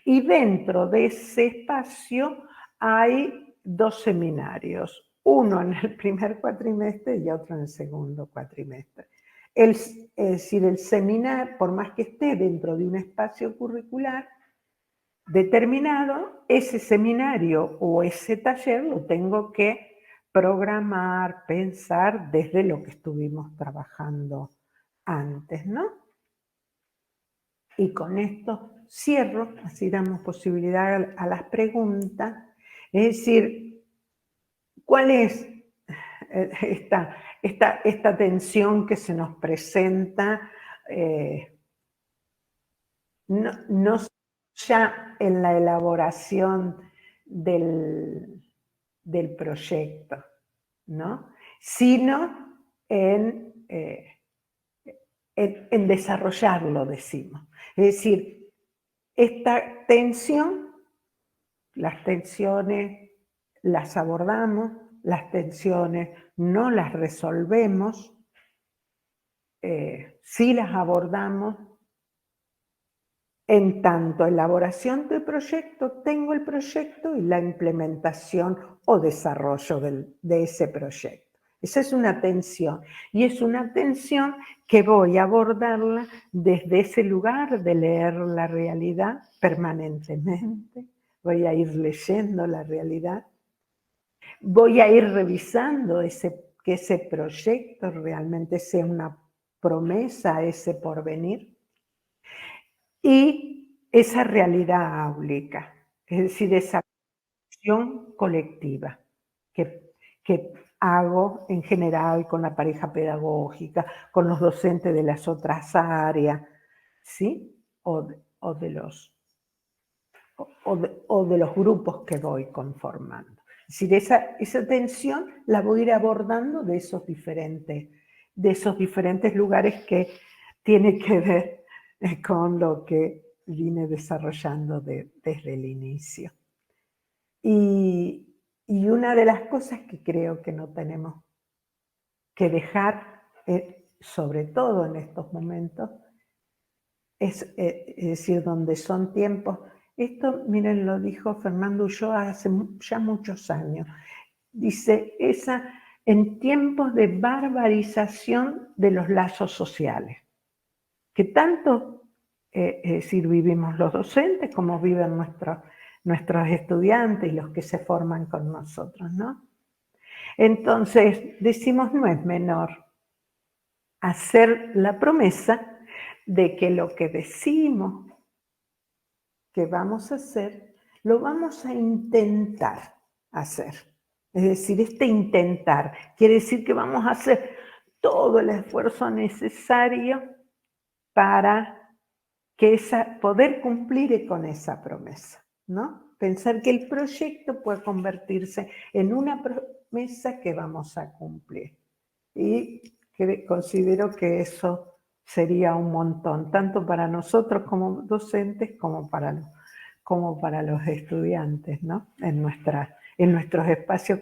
Y dentro de ese espacio hay 2 seminarios, uno en el primer cuatrimestre y otro en el segundo cuatrimestre. Es decir, el seminario, por más que esté dentro de un espacio curricular determinado, ese seminario o ese taller lo tengo que programar, pensar desde lo que estuvimos trabajando antes, ¿no? Y con esto cierro, así damos posibilidad a las preguntas. Es decir, ¿cuál es esta tensión que se nos presenta? No ya en la elaboración del proyecto, ¿no? Sino en desarrollarlo, decimos. Es decir, esta tensión, las tensiones las abordamos, las tensiones no las resolvemos, sí las abordamos. En tanto elaboración del proyecto, tengo el proyecto y la implementación o desarrollo de ese proyecto. Esa es una tensión. Y es una tensión que voy a abordarla desde ese lugar de leer la realidad permanentemente. Voy a ir leyendo la realidad. Voy a ir revisando que ese proyecto realmente sea una promesa, ese porvenir. Y esa realidad áulica, es decir, esa acción colectiva que hago en general con la pareja pedagógica, con los docentes de las otras áreas, ¿sí? O de los grupos que voy conformando. Es decir, esa tensión la voy a ir abordando de esos diferentes lugares que tiene que ver con lo que vine desarrollando desde el inicio. Y una de las cosas que creo que no tenemos que dejar, sobre todo en estos momentos, es decir, donde son tiempos. Esto, miren, lo dijo Fernando Ulloa hace ya muchos años. Dice, en tiempos de barbarización de los lazos sociales, que tanto, es decir, vivimos los docentes como viven nuestros estudiantes y los que se forman con nosotros, ¿no? Entonces, decimos, no es menor hacer la promesa de que lo que decimos que vamos a hacer, lo vamos a intentar hacer. Es decir, intentar quiere decir que vamos a hacer todo el esfuerzo necesario para poder cumplir con esa promesa, ¿no? Pensar que el proyecto puede convertirse en una promesa que vamos a cumplir. Y considero que eso sería un montón, tanto para nosotros como docentes como para los estudiantes, ¿no? En nuestros espacios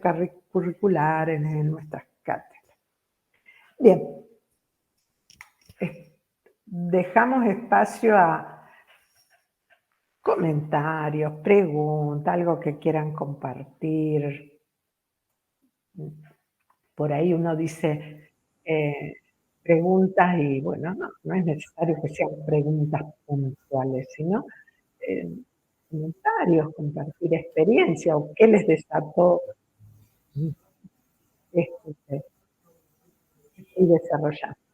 curriculares, en nuestras cátedras. Bien, dejamos espacio a comentarios, preguntas, algo que quieran compartir. Por ahí uno dice, preguntas y bueno, no es necesario que sean preguntas puntuales, sino eh, comentarios, compartir experiencia o qué les desató esto que estoy desarrollando.